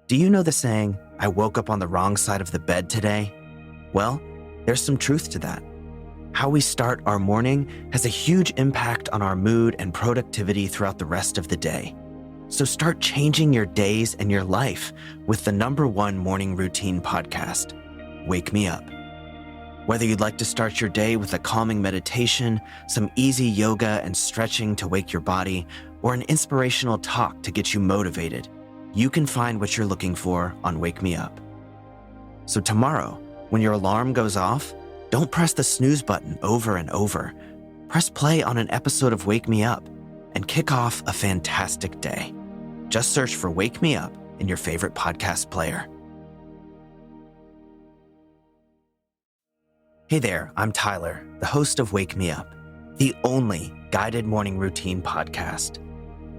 Do you know the saying, "I woke up on the wrong side of the bed today"? Well, there's some truth to that. How we start our morning has a huge impact on our mood and productivity throughout the rest of the day. So start changing your days and your life with the #1 morning routine podcast, Wake Me Up. Whether you'd like to start your day with a calming meditation, some easy yoga and stretching to wake your body, or an inspirational talk to get you motivated, you can find what you're looking for on Wake Me Up. So tomorrow, when your alarm goes off, don't press the snooze button over and over. Press play on an episode of Wake Me Up and kick off a fantastic day. Just search for Wake Me Up in your favorite podcast player. Hey there, I'm Tyler, the host of Wake Me Up, the only guided morning routine podcast.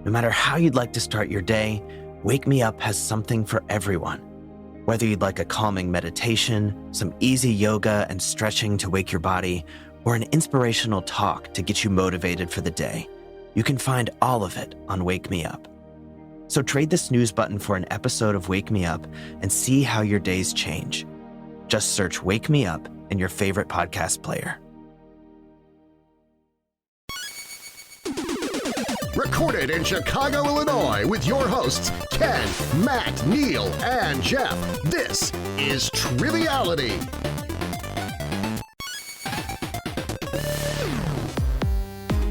No matter how you'd like to start your day, Wake Me Up has something for everyone. Whether you'd like a calming meditation, some easy yoga and stretching to wake your body, or an inspirational talk to get you motivated for the day, you can find all of it on Wake Me Up. So trade the snooze button for an episode of Wake Me Up and see how your days change. Just search Wake Me Up in your favorite podcast player. Recorded in Chicago, Illinois, with your hosts, Ken, Matt, Neal, and Jeff. This is Triviality.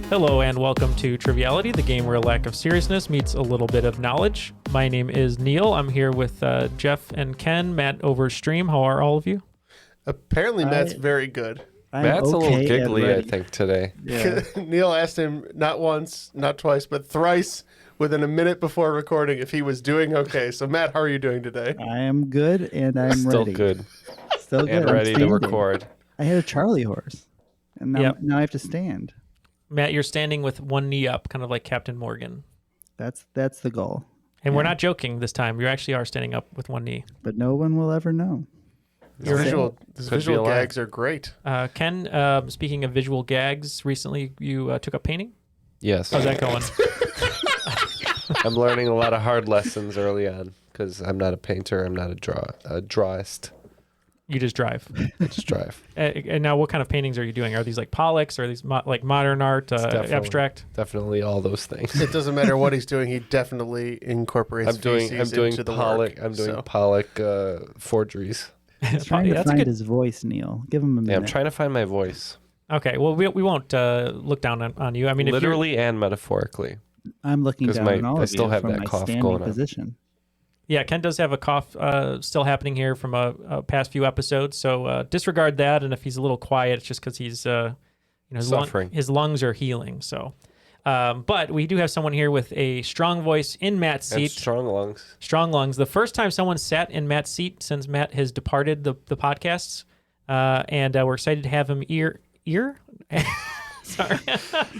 Hello and welcome to Triviality, the game where a lack of seriousness meets a little bit of knowledge. My name is Neal. I'm here with Jeff and Ken. Matt over stream. How are all of you? Apparently, Matt's very good. Matt's a little giggly, I think, today. Yeah. Neal asked him not once, not twice, but thrice within a minute before recording if he was doing okay. So, Matt, how are you doing today? I am good, and I'm Still ready. good. Still good. And ready to record. I had a Charlie horse, and now I have to stand. Matt, you're standing with one knee up, kind of like Captain Morgan. That's the goal. And we're not joking this time. You actually are standing up with one knee. But no one will ever know. These visual gags are great. Ken, speaking of visual gags, recently you took up painting? Yes. How's that going? I'm learning a lot of hard lessons early on because I'm not a painter. I'm not a drawist. You just drive. I just drive. And now what kind of paintings are you doing? Are these like Pollocks? Or are these like modern art, abstract? Definitely all those things. It doesn't matter what he's doing. He definitely incorporates I'm doing into the Pollock. work. I'm doing Pollock forgeries. He's trying to find his voice, Neal. Give him a minute. Yeah, I'm trying to find my voice. Okay, well, we won't look down on you. I mean, literally and metaphorically. I'm looking down on all I of still you have from that my cough standing going on. position. Yeah, Ken does have a cough still happening here from a past few episodes, so disregard that. And if he's a little quiet, it's just because he's suffering. His lungs are healing. So, but we do have someone here with a strong voice in Matt's seat. And strong lungs. Strong lungs. The first time someone sat in Matt's seat since Matt has departed the podcasts, and we're excited to have him ear. Sorry.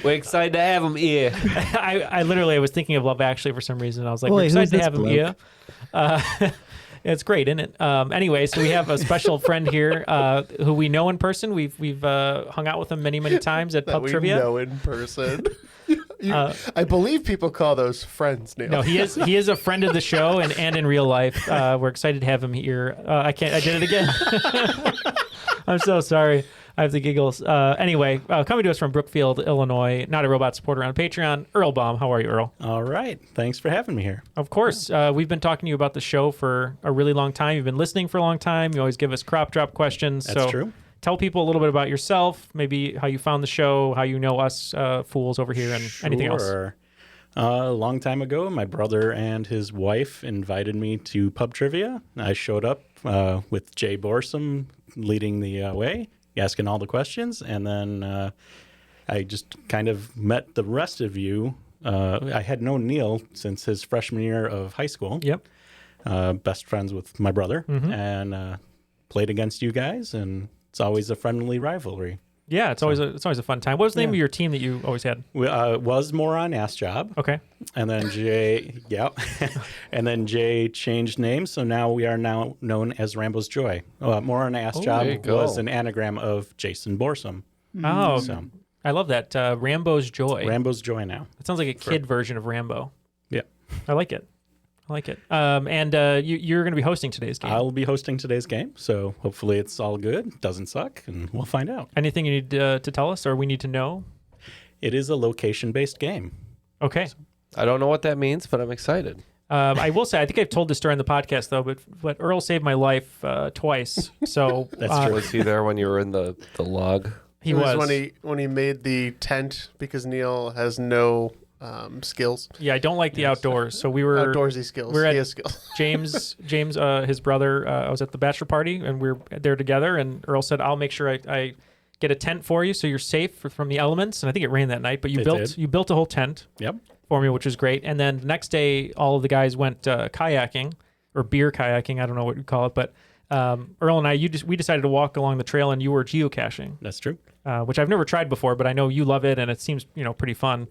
We're excited to have him here. I literally was thinking of Love Actually for some reason. I was like, Boy, we're excited to who's have this him here. It's great, isn't it? Anyway, so we have a special friend here who we know in person. We've hung out with him many times at Pub Trivia. We know in person. I believe people call those friends, Neal. No, he is a friend of the show and in real life. We're excited to have him here. I did it again. I'm so sorry. I have the giggles. Anyway, coming to us from Brookfield, Illinois, Not a Robot supporter on Patreon, Earl Baum. How are you, Earl? All right. Thanks for having me here. Of course. We've been talking to you about the show for a really long time. You've been listening for a long time. You always give us crop drop questions. That's true. Tell people a little bit about yourself, maybe how you found the show, how you know us fools over here, and anything else. A long time ago, my brother and his wife invited me to Pub Trivia. I showed up with Jay Borsum leading the way, asking all the questions, and then I just kind of met the rest of you. I had known Neal since his freshman year of high school. Yep. Best friends with my brother, and played against you guys, and it's always a friendly rivalry. Yeah, it's always a fun time. What was the name of your team that you always had? Was Moron Ass Job. Okay. And then Jay, and then Jay changed names, so now we are now known as Rambo's Joy. Moron Ass Job was an anagram of Jason Borsum. Oh, so. I love that. Rambo's Joy. Rambo's Joy now. It sounds like a kid version of Rambo. Yeah. I like it. I like it. And you're going to be hosting today's game. I'll be hosting today's game, so hopefully it's all good, doesn't suck, and we'll find out. Anything you need to tell us or we need to know? It is a location-based game. Okay. I don't know what that means, but I'm excited. I will say, I think I've told this story on the podcast, though, but Earl saved my life twice. So That's true. Was he there when you were in the log? He It was was. when he made the tent because Neal has no skills. Yeah, I don't like the outdoors. So we were Outdoorsy skills. we're at- He has skills. James, his brother. I was at the bachelor party, and we were there together. And Earl said, "I'll make sure I get a tent for you, so you're safe from the elements." And I think it rained that night, but you built a whole tent Yep. for me, which was great. And then the next day, all of the guys went kayaking or beer kayaking. I don't know what you call it, but Earl and I, we decided to walk along the trail, and you were geocaching, That's true. which I've never tried before, but I know you love it, and it seems pretty fun.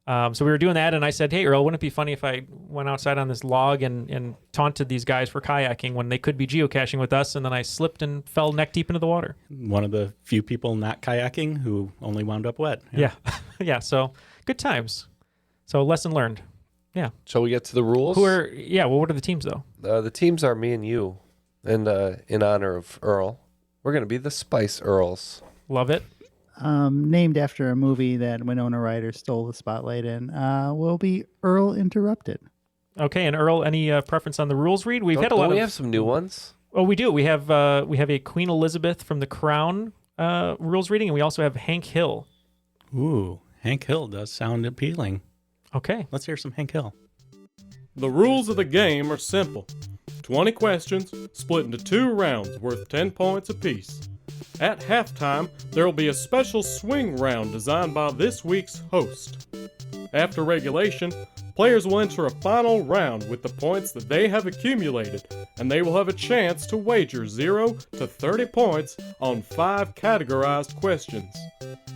So we were doing that, and I said, "Hey, Earl, wouldn't it be funny if I went outside on this log and taunted these guys for kayaking when they could be geocaching with us?" And then I slipped and fell neck deep into the water. One of the few people not kayaking who only wound up wet. Yeah, yeah. So good times. So lesson learned. Yeah. Shall we get to the rules? Well, what are the teams though? The teams are me and you, and in honor of Earl, we're going to be the Spice Earls. Love it. Named after a movie that Winona Ryder stole the spotlight in, will be Earl Interrupted. Okay, and Earl, any preference on the rules read? We've had a lot We of. have some new ones. Oh, we do. We have a Queen Elizabeth from The Crown rules reading, and we also have Hank Hill. Ooh, Hank Hill does sound appealing. Okay. Let's hear some Hank Hill. The rules of the game are simple. 20 questions split into 2 rounds worth 10 points apiece. At halftime, there will be a special swing round designed by this week's host. After regulation, players will enter a final round with the points that they have accumulated, and they will have a chance to wager 0 to 30 points on 5 categorized questions.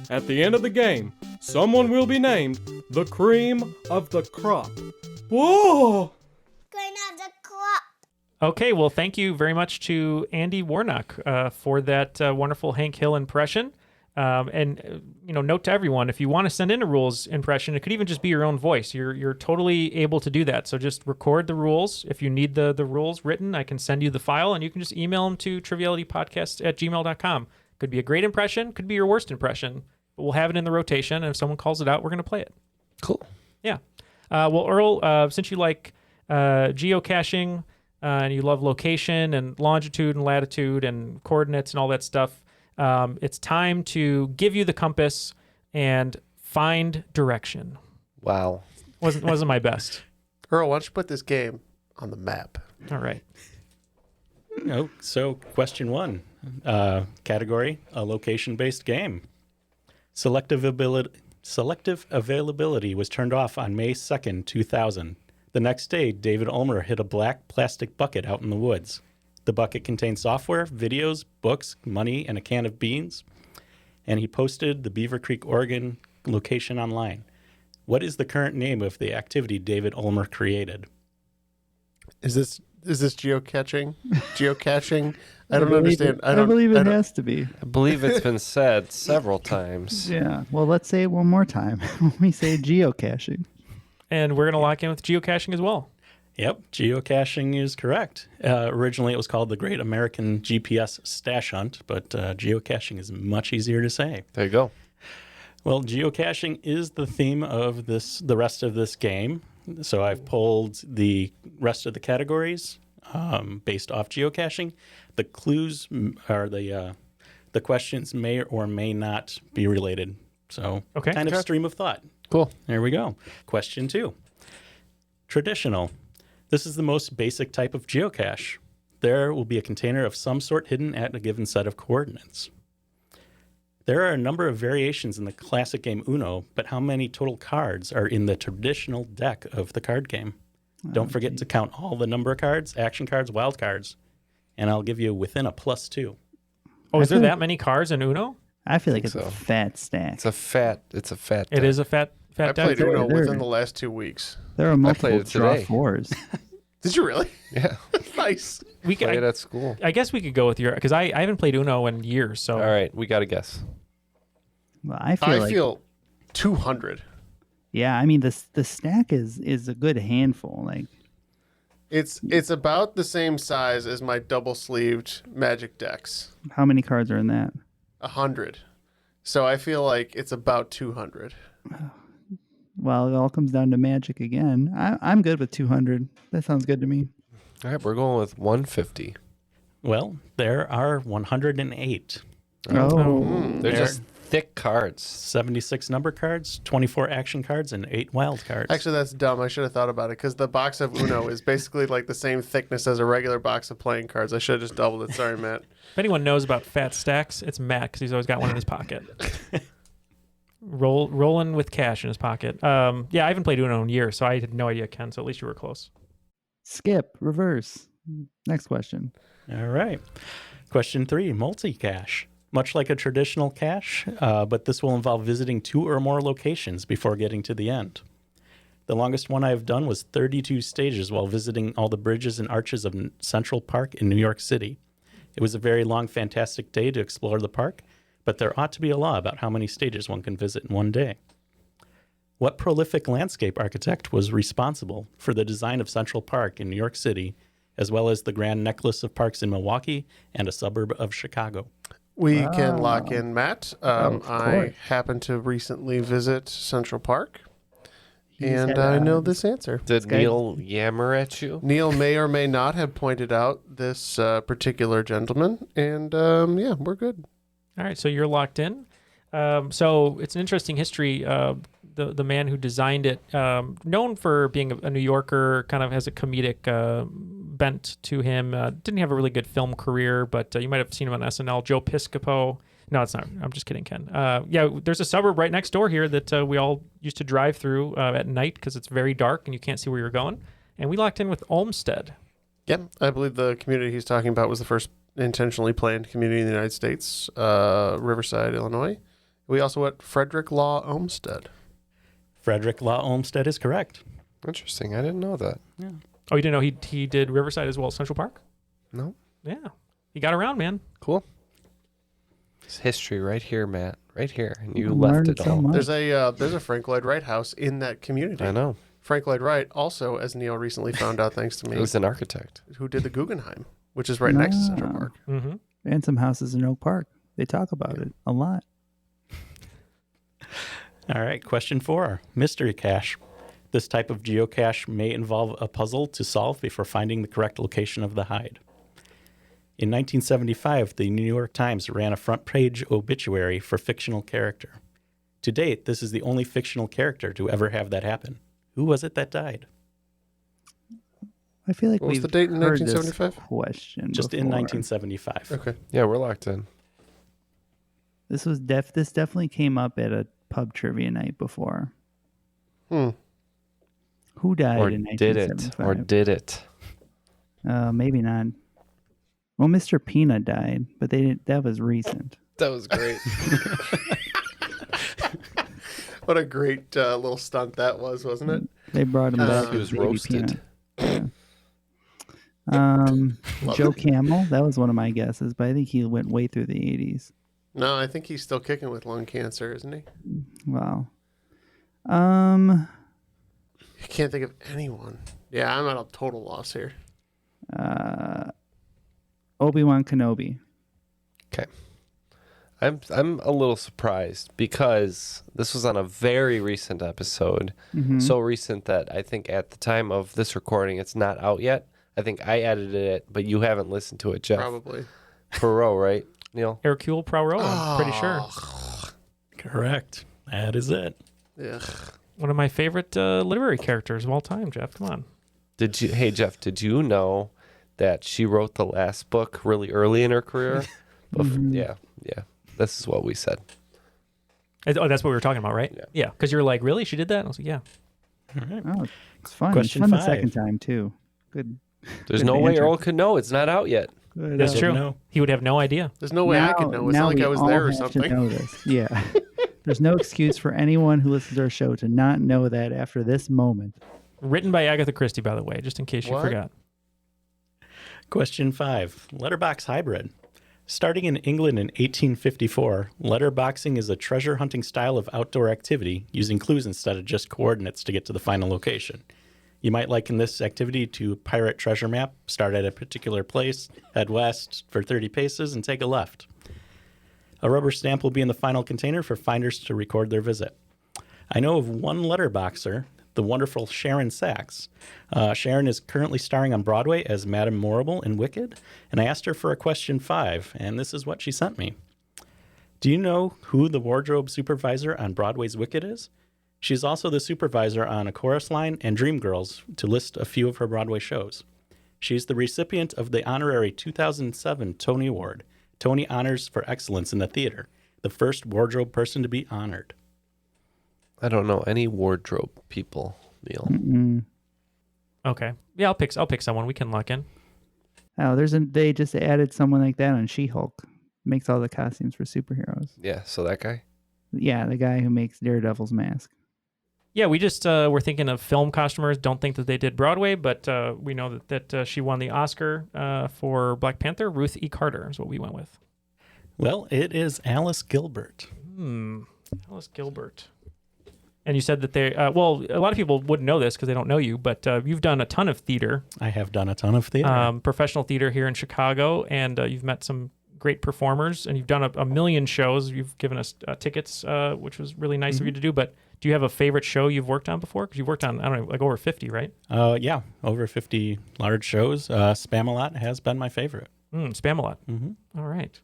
At the end of the game, someone will be named the cream of the crop. Whoa! Queen of the crop. Okay, well, thank you very much to Andy Warnock for that wonderful Hank Hill impression. Note to everyone, if you want to send in a rules impression, it could even just be your own voice. You're totally able to do that. So just record the rules. If you need the rules written, I can send you the file, and you can just email them to trivialitypodcast@gmail.com. Could be a great impression, could be your worst impression, but we'll have it in the rotation, and if someone calls it out, we're going to play it. Cool. Yeah. Well, Earl, since you like geocaching, and you love location and longitude and latitude and coordinates and all that stuff, it's time to give you the compass and find direction. Wow. Wasn't my best. Earl, why don't you put this game on the map? All right. So question 1, category, a location-based game. Selective availability was turned off on May 2nd, 2000. The next day, David Ulmer hid a black plastic bucket out in the woods. The bucket contained software, videos, books, money, and a can of beans. And he posted the Beaver Creek, Oregon location online. What is the current name of the activity David Ulmer created? Is this geocaching? Geocaching? I don't understand. I believe it has to be. I believe it's been said several times. Yeah. Well, let's say it one more time when we say geocaching. And we're going to lock in with geocaching as well. Yep, geocaching is correct. Originally, it was called the Great American GPS Stash Hunt, but geocaching is much easier to say. There you go. Well, geocaching is the theme of the rest of this game. So I've pulled the rest of the categories based off geocaching. The clues are the questions may or may not be related. So kind of stream of thought. Cool. There we go. Question 2. Traditional. This is the most basic type of geocache. There will be a container of some sort hidden at a given set of coordinates. There are a number of variations in the classic game Uno, but how many total cards are in the traditional deck of the card game? Don't forget to count all the number of cards, action cards, wild cards, and I'll give you within a +2. Oh, is there that many cards in Uno? I feel like it's so. a fat stack. It's a fat. It is a fat I deck. played Uno within the last 2 weeks. There are multiple played it draw today. 4s. Did you really? Yeah. Nice. We Play it could, at school. I guess we could go with your, because I haven't played Uno in years. So All right, we got a guess. Well, I feel 200. Yeah, I mean the stack is a good handful. Like It's about the same size as my double-sleeved Magic decks. How many cards are in that? 100. So I feel like it's about 200. Well, it all comes down to Magic again. I'm good with 200. That sounds good to me. All right, we're going with 150. Well, there are 108. Oh. They're just thick cards. 76 number cards, 24 action cards, and 8 wild cards. Actually, that's dumb. I should have thought about it because the box of Uno is basically like the same thickness as a regular box of playing cards. I should have just doubled it. Sorry, Matt. If anyone knows about fat stacks, it's Matt because he's always got one in his pocket. Rolling with cash in his pocket. Yeah, I haven't played Uno in years, so I had no idea, Ken. So at least you were close. Skip, reverse. Next question. All right. Question 3, multi-cache. Much like a traditional cache, but this will involve visiting 2 or more locations before getting to the end. The longest one I've done was 32 stages while visiting all the bridges and arches of Central Park in New York City. It was a very long, fantastic day to explore the park, but there ought to be a law about how many stages one can visit in one day. What prolific landscape architect was responsible for the design of Central Park in New York City, as well as the Grand Necklace of Parks in Milwaukee and a suburb of Chicago? We can lock in Matt. Of I course. happened to recently visit Central Park, and had, I know this answer. Did Neal yammer at you? Neal may or may not have pointed out this particular gentleman, and yeah, we're good. All right, so you're locked in. So it's an interesting history. The man who designed it, known for being a New Yorker, kind of has a comedic bent to him. Didn't have a really good film career, but you might have seen him on SNL. Joe Piscopo. No, it's not. I'm just kidding, Ken. Yeah, there's a suburb right next door here that we all used to drive through at night because it's very dark and you can't see where you're going. And we locked in with Olmsted. Yep, I believe the community he's talking about was the first intentionally planned community in the United States, Riverside, Illinois. We also went Frederick Law Olmsted. Frederick Law Olmsted is correct. Interesting. I didn't know that. Oh, you didn't know he did Riverside as well as Central Park? No. Yeah. He got around, man. Cool. It's history right here, Matt. Right here. And you I'm left learning it so all. much. There's a Frank Lloyd Wright house in that community. I know. Frank Lloyd Wright also, as Neal recently found out thanks to He me, was an architect. who did the Guggenheim, which is right next to Central Park. Mm-hmm. And some houses in Oak Park. They talk about it a lot. All right, question 4, mystery cache. This type of geocache may involve a puzzle to solve before finding the correct location of the hide. In 1975, the New York Times ran a front-page obituary for fictional character. To date, this is the only fictional character to ever have that happen. Who was it that died? I feel like What was we've the date in heard this 1975? question Just in before. 1975. Okay. Yeah, we're locked in. This was this definitely came up at a pub trivia night before. Who died Or in did it? 1975? Or did it? Maybe not. Well, Mr. Peanut died, but they didn't, that was recent. That was great. What a great little stunt that was, wasn't it? They brought him back. He as was Baby roasted. Peanut. Joe Camel, that was one of my guesses, but I think he went way through the 80s. No, I think he's still kicking with lung cancer, isn't he? Wow. I can't think of anyone. Yeah, I'm at a total loss here. Obi-Wan Kenobi. Okay. I'm a little surprised because this was on a very recent episode. So recent that I think at the time of this recording, it's not out yet. I think I edited it, but you haven't listened to it, Jeff. Probably. Perot, right, Neal? Hercule Poirot, I'm pretty sure. Correct. That is it. Ugh. One of my favorite literary characters of all time, Jeff. Come on. Hey, Jeff, did you know that she wrote the last book really early in her career? Yeah. This is what we said. Oh, that's what we were talking about, right? Yeah. Because you're like, really? She did that? And I was like, yeah. Oh, it's fun. Question it's fun 5. the second time, too. Good. There's Good no way banter. Earl could know. It's not out yet. Good, That's Didn't true. know. He would have no idea. There's no way I could know. It's now not like we I was all there or have to something. know this. Yeah. There's no excuse for anyone who listens to our show to not know that after this moment. Written by Agatha Christie, by the way, just in case you What? forgot. Question 5, letterbox hybrid. Starting in England in 1854, letterboxing is a treasure hunting style of outdoor activity using clues instead of just coordinates to get to the final location. You might liken this activity to pirate treasure map. Start at a particular place, head west for 30 paces, and take a left. A rubber stamp will be in the final container for finders to record their visit. I know of one letterboxer, the wonderful Sharon Sachs. Sharon is currently starring on Broadway as Madame Morrible in Wicked, and I asked her for a question 5, and this is what she sent me. Do you know who the wardrobe supervisor on Broadway's Wicked is? She's also the supervisor on A Chorus Line and Dreamgirls, to list a few of her Broadway shows. She's the recipient of the honorary 2007 Tony Award, Tony Honors for Excellence in the Theater, the first wardrobe person to be honored. I don't know any wardrobe people, Neal. Okay. Yeah, I'll pick someone we can lock in. Oh, they just added someone like that on She-Hulk. Makes all the costumes for superheroes. Yeah, so that guy? Yeah, the guy who makes Daredevil's mask. Yeah, we just we're thinking of film costumers. Don't think that they did Broadway, but we know that she won the Oscar for Black Panther. Ruth E. Carter is what we went with. Well, it is Alice Gilbert. Alice Gilbert. And you said that they, well, a lot of people wouldn't know this because they don't know you, but you've done a ton of theater. I have done a ton of theater. Professional theater here in Chicago, and you've met some great performers, and you've done a million shows. You've given us tickets, which was really nice of you to do, but do you have a favorite show you've worked on before? Because you've worked on, I don't know, like over 50, right? Yeah, over 50 large shows. Spam-A-Lot has been my favorite. Spam-A-Lot. All right.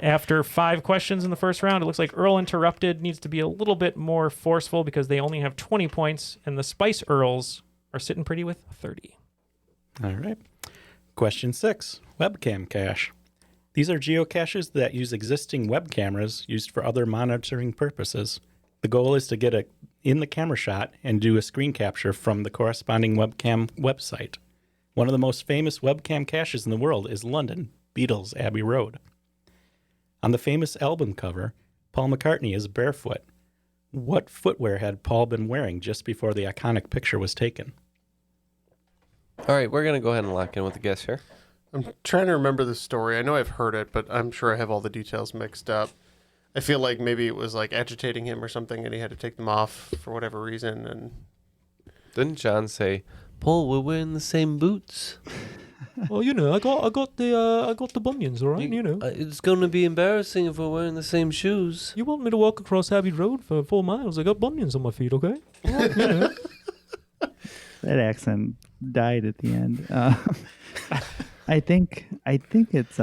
After 5 questions in the first round, it looks like Earl Interrupted needs to be a little bit more forceful because they only have 20 points, and the Spice Earls are sitting pretty with 30. All right. Question 6, webcam cache. These are geocaches that use existing web cameras used for other monitoring purposes. The goal is to get in the camera shot and do a screen capture from the corresponding webcam website. One of the most famous webcam caches in the world is London, Beatles Abbey Road. On the famous album cover, Paul McCartney is barefoot. What footwear had Paul been wearing just before the iconic picture was taken? All right, we're going to go ahead and lock in with the guess here. I'm trying to remember the story. I know I've heard it, but I'm sure I have all the details mixed up. I feel like maybe it was like agitating him or something, and he had to take them off for whatever reason. And didn't John say, "Paul, we're wearing the same boots"? Well, you know, I got the bunions, all right. You know, it's going to be embarrassing if we're wearing the same shoes. You want me to walk across Abbey Road for 4 miles? I got bunions on my feet, okay? Well, you know. That accent died at the end. I think it's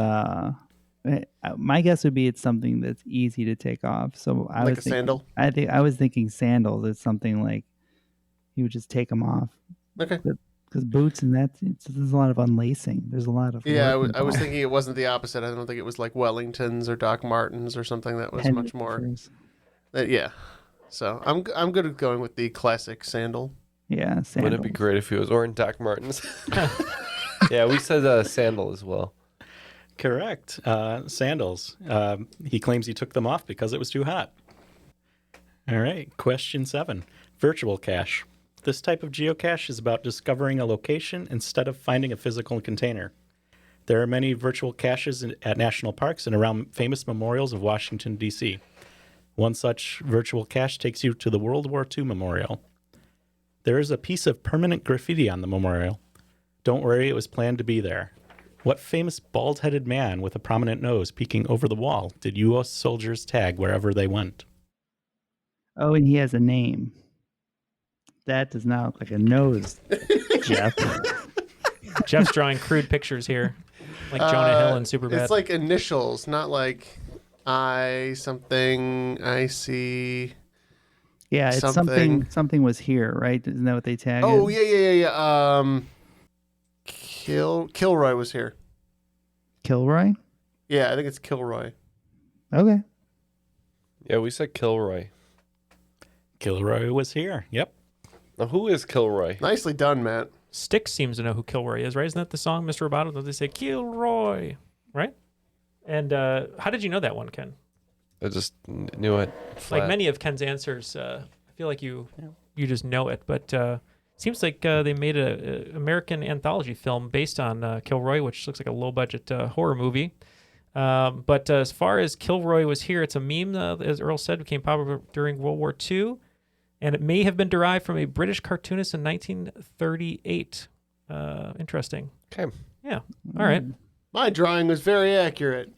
my guess would be it's something that's easy to take off. So I like was a sandal. I was thinking sandals. It's something like you would just take them off. Okay. Because boots and there's a lot of unlacing. There's a lot of I was thinking it wasn't the opposite. I don't think it was like Wellingtons or Doc Martens or something that was much more. Yeah. So I'm good at going with the classic sandal. Yeah, sandals. Wouldn't it be great if he was wearing Doc Martens? Yeah, we said sandal as well. Correct. Sandals. He claims he took them off because it was too hot. All right. Question 7. Virtual cache. This type of geocache is about discovering a location instead of finding a physical container. There are many virtual caches at national parks and around famous memorials of Washington, D.C. One such virtual cache takes you to the World War II Memorial. There is a piece of permanent graffiti on the memorial. Don't worry, it was planned to be there. What famous bald-headed man with a prominent nose peeking over the wall did U.S. soldiers tag wherever they went? Oh, and he has a name. That does not look like a nose, Jeff. Jeff's drawing crude pictures here, like Jonah Hill in Superbad. It's like initials, not like something, IC. Yeah, it's something was here, right? Isn't that what they tagged? Oh, yeah. Kilroy was here. Kilroy? Yeah, I think it's Kilroy. Okay. Yeah, we said Kilroy. Kilroy was here. Yep. Now, who is Kilroy? Nicely done, Matt. Styx seems to know who Kilroy is, right? Isn't that the song, Mr. Roboto? Don't they say Kilroy, right? And how did you know that one, Ken? I just knew it. Flat. Like many of Ken's answers, I feel like you just know it, but seems like they made an American anthology film based on Kilroy, which looks like a low-budget horror movie. But as far as Kilroy was here, it's a meme, as Earl said, became popular during World War II. and it may have been derived from a British cartoonist in 1938. Interesting. Okay. Yeah. All right. My drawing was very accurate.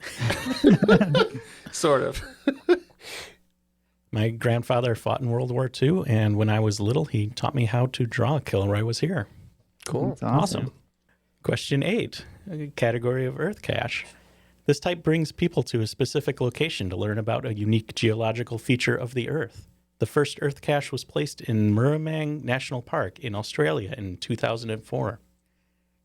Sort of. My grandfather fought in World War II, and when I was little, he taught me how to draw Kilroy was here. Cool. That's awesome. Question 8, a category of Earth cache. This type brings people to a specific location to learn about a unique geological feature of the Earth. The first Earth cache was placed in Murrumang National Park in Australia in 2004.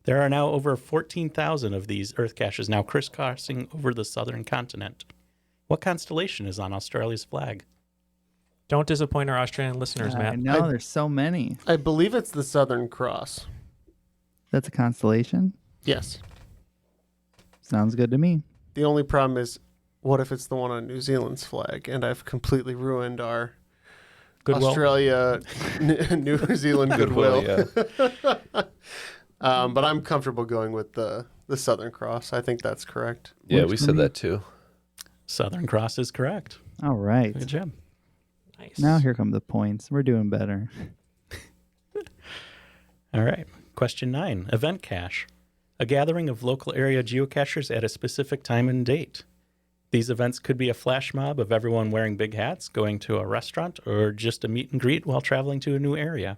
There are now over 14,000 of these Earth caches now crisscrossing over the southern continent. What constellation is on Australia's flag? Don't disappoint our Australian listeners, I Matt. know, there's so many. I believe it's the Southern Cross. That's a constellation? Yes. Sounds good to me. The only problem is, what if it's the one on New Zealand's flag, and I've completely ruined our Goodwill. Australia, New Zealand goodwill. Yeah. But I'm comfortable going with the Southern Cross. I think that's correct. Yeah, Works we for said me. that too. Southern Cross is correct. All right. Good job. Nice. Now here come the points. We're doing better. All right. Question 9, event cache. A gathering of local area geocachers at a specific time and date. These events could be a flash mob of everyone wearing big hats, going to a restaurant, or just a meet and greet while traveling to a new area.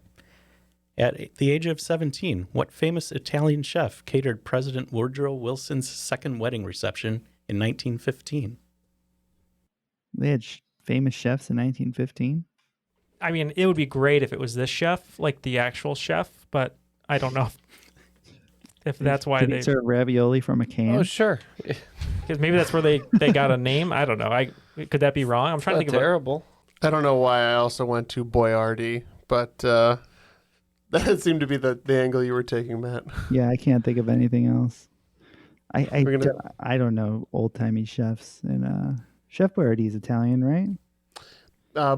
At the age of 17, what famous Italian chef catered President Woodrow Wilson's second wedding reception in 1915? They had famous chefs in 1915. I mean, it would be great if it was this chef, like the actual chef, but I don't know if that's why Did they. he serve ravioli from a can? Oh, sure. Because maybe that's where they got a name. I don't know. Could that be wrong? I'm trying to Not think of. terrible. I don't know why I also went to Boyardee, but that seemed to be the angle you were taking, Matt. Yeah, I can't think of anything else. We're gonna- I don't know old timey chefs. And Chef Boyardee's Italian, right? Paul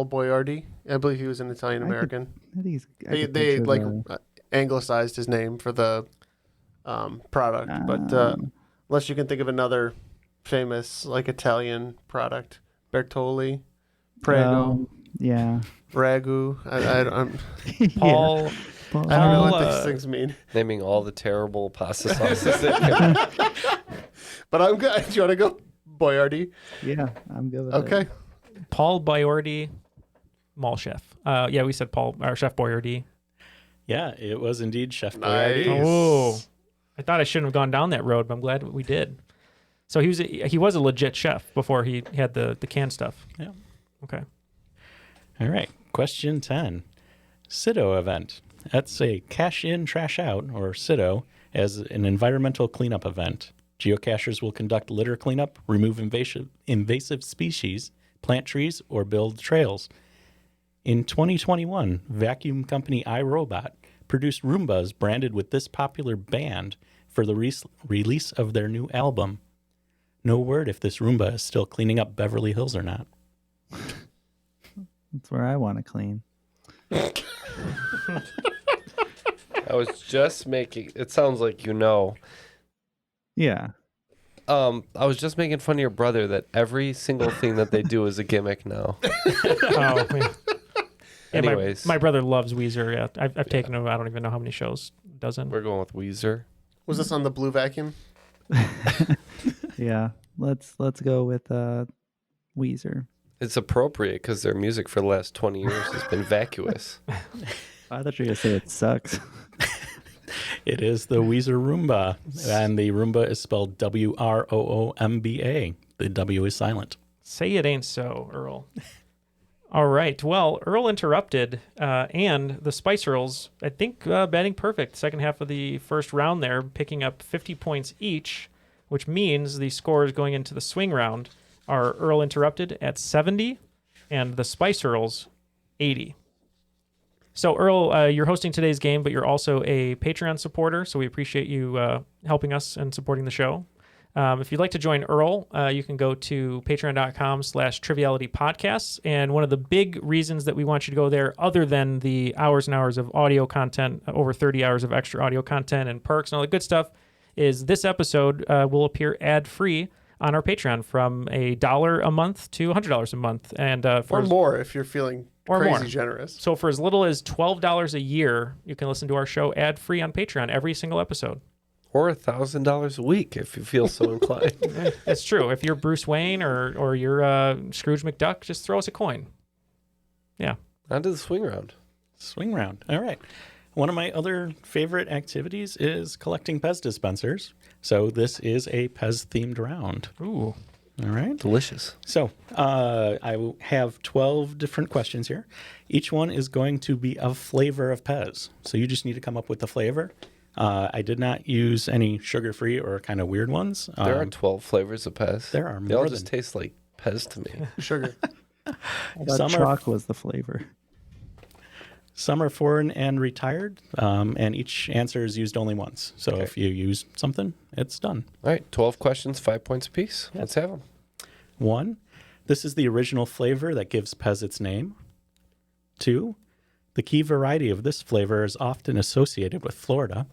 Boyardee. I believe he was an Italian American. I think he's. I They could they picture like the- anglicized his name for the product, but unless you can think of another famous like Italian product, Bertolli, Prego, yeah. Ragu. I'm, Paul. Yeah. I don't know what Paul, these things mean, Naming all the terrible pasta sauces. that but I'm good. Do you want to go Boyardee? Yeah, I'm good with Okay. it. Paul Boyardee, mall chef. Yeah, we said Paul or Chef Boyardee. Yeah, it was indeed Chef Nice. Boyardee. Oh, I thought I shouldn't have gone down that road, but I'm glad we did. So he was a legit chef before he had the canned stuff. Yeah. Okay. All right. Question 10. SIDO event. That's a cash in, trash out, or SIDO, as an environmental cleanup event. Geocachers will conduct litter cleanup, remove invasive species, plant trees, or build trails. In 2021, vacuum company iRobot produced Roombas branded with this popular band for the release of their new album. No word if this Roomba is still cleaning up Beverly Hills or not. That's where I want to clean. I was just making. It sounds like you know. Yeah. I was just making fun of your brother that every single thing that they do is a gimmick now. Oh, man. Yeah, Anyways, my brother loves Weezer. Yeah, I've taken him. I don't even know how many shows. Dozen. we're going with Weezer. Was this on the blue vacuum? Yeah. Let's go with Weezer. It's appropriate because their music for the last 20 years has been vacuous. I thought you were gonna say it sucks. It is the Weezer Roomba, and the Roomba is spelled WROOMBA. The W is silent. Say it ain't so, Earl. All right. Well, Earl interrupted, and the Spice Earls, I think, batting perfect. Second half of the first round there, picking up 50 points each, which means the scores going into the swing round are Earl interrupted at 70 and the Spice Earls 80. So, Earl, you're hosting today's game, but you're also a Patreon supporter, so we appreciate you helping us and supporting the show. If you'd like to join Earl, you can go to patreon.com/trivialitypodcasts. And one of the big reasons that we want you to go there, other than the hours and hours of audio content, over 30 hours of extra audio content and perks and all the good stuff, is this episode will appear ad-free on our Patreon from $1 a month to $100 a month. And or more if you're feeling crazy generous. So for as little as $12 a year, you can listen to our show ad-free on Patreon every single episode. Or $1,000 a week if you feel so inclined. It's true. If you're Bruce Wayne or you're Scrooge McDuck, just throw us a coin. Yeah. On to the swing round. Swing round. All right. One of my other favorite activities is collecting Pez dispensers. So this is a Pez-themed round. Ooh. All right. Delicious. So I have 12 different questions here. Each one is going to be a flavor of Pez. So you just need to come up with the flavor. I did not use any sugar-free or kind of weird ones. There are 12 flavors of Pez. There are more. They all just taste like Pez to me. Sugar. I thought chalk was the flavor. Some are foreign and retired, and each answer is used only once. So if you use something, it's done. All right, 12 questions, 5 points apiece. Yep. Let's have them. 1, this is the original flavor that gives Pez its name. 2, the key variety of this flavor is often associated with Florida.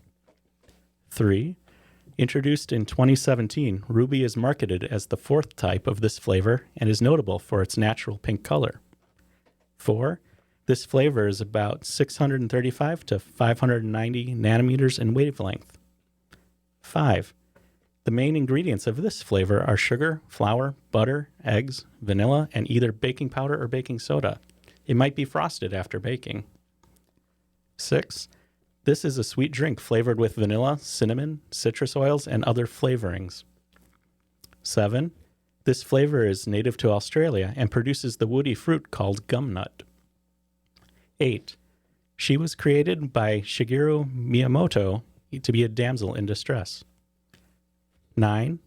3, introduced in 2017, Ruby is marketed as the 4th type of this flavor and is notable for its natural pink color. 4, this flavor is about 635 to 590 nanometers in wavelength. 5, the main ingredients of this flavor are sugar, flour, butter, eggs, vanilla, and either baking powder or baking soda. It might be frosted after baking. 6, this is a sweet drink flavored with vanilla, cinnamon, citrus oils, and other flavorings. 7, this flavor is native to Australia and produces the woody fruit called gumnut. 8, she was created by Shigeru Miyamoto to be a damsel in distress. 9,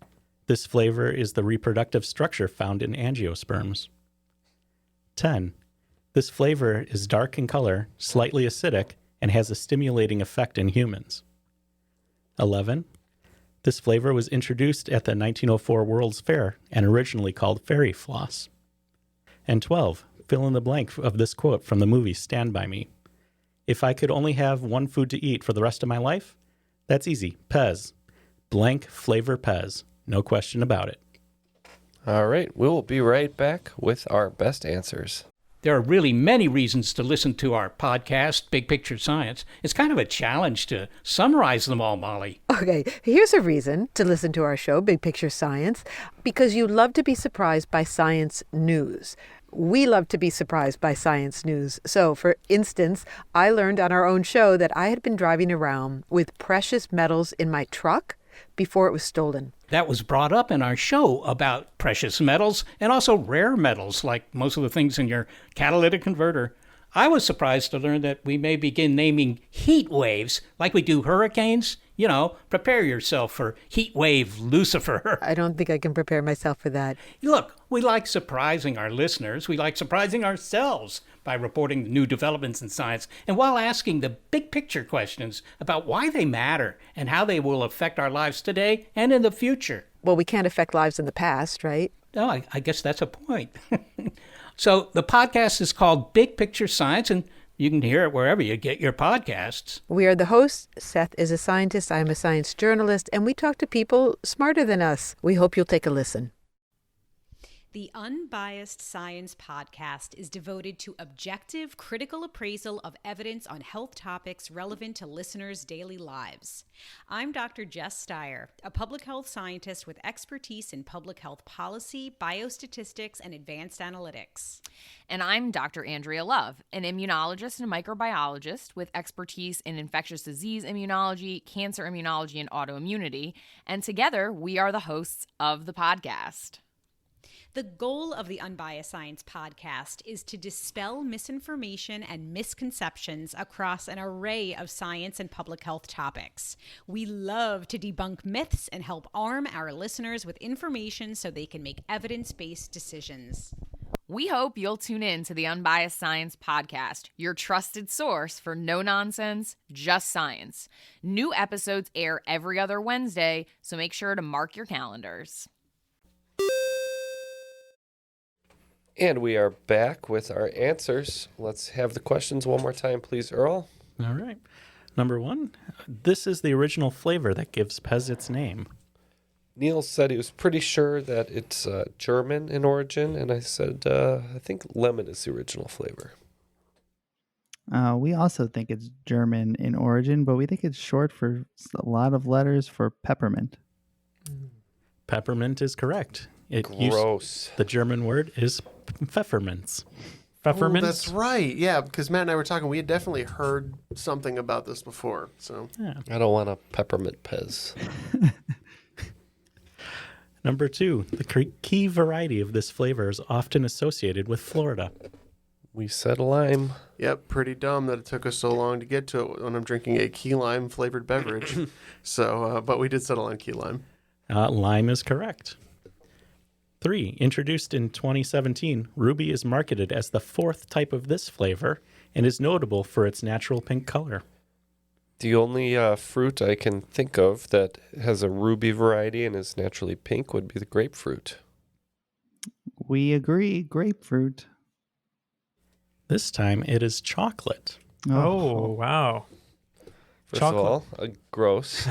this flavor is the reproductive structure found in angiosperms. 10, this flavor is dark in color, slightly acidic, and has a stimulating effect in humans. 11, this flavor was introduced at the 1904 World's Fair and originally called Fairy Floss. And 12, fill in the blank of this quote from the movie Stand By Me. If I could only have one food to eat for the rest of my life, that's easy. Pez. Blank flavor Pez. No question about it. All right, we'll be right back with our best answers. There are really many reasons to listen to our podcast, Big Picture Science. It's kind of a challenge to summarize them all, Molly. Okay, here's a reason to listen to our show, Big Picture Science, because you love to be surprised by science news. We love to be surprised by science news. So, for instance, I learned on our own show that I had been driving around with precious metals in my truck before it was stolen. That was brought up in our show about precious metals and also rare metals, like most of the things in your catalytic converter. I was surprised to learn that we may begin naming heat waves like we do hurricanes. You know, prepare yourself for heat wave Lucifer. I don't think I can prepare myself for that. Look, we like surprising our listeners. We like surprising ourselves by reporting the new developments in science and while asking the big picture questions about why they matter and how they will affect our lives today and in the future. Well, we can't affect lives in the past, right? No, I guess that's a point. So the podcast is called Big Picture Science, and you can hear it wherever you get your podcasts. We are the hosts. Seth is a scientist. I'm a science journalist, and we talk to people smarter than us. We hope you'll take a listen. The Unbiased Science Podcast is devoted to objective, critical appraisal of evidence on health topics relevant to listeners' daily lives. I'm Dr. Jess Steyer, a public health scientist with expertise in public health policy, biostatistics, and advanced analytics. And I'm Dr. Andrea Love, an immunologist and microbiologist with expertise in infectious disease immunology, cancer immunology, and autoimmunity. And together, we are the hosts of the podcast. The goal of the Unbiased Science Podcast is to dispel misinformation and misconceptions across an array of science and public health topics. We love to debunk myths and help arm our listeners with information so they can make evidence-based decisions. We hope you'll tune in to the Unbiased Science Podcast, your trusted source for no-nonsense, just science. New episodes air every other Wednesday, so make sure to mark your calendars. And we are back with our answers. Let's have the questions one more time, please, Earl. All right. Number 1, this is the original flavor that gives Pez its name. Neal said he was pretty sure that it's German in origin, and I said I think lemon is the original flavor. We also think it's German in origin, but we think it's short for a lot of letters for peppermint. Peppermint is correct. Gross. The German word is pfefferminz. Pfefferminz? Oh, that's right. Yeah, because Matt and I were talking. We had definitely heard something about this before. So I don't want a peppermint Pez. Number 2, the key variety of this flavor is often associated with Florida. We said lime. Yep, pretty dumb that it took us so long to get to it when I'm drinking a key lime flavored beverage. But we did settle on key lime. Lime is correct. 3, introduced in 2017, Ruby is marketed as the 4th type of this flavor and is notable for its natural pink color. The only fruit I can think of that has a ruby variety and is naturally pink would be the grapefruit. We agree, grapefruit. This time it is chocolate. Oh, wow. First Chocolate. of all, gross.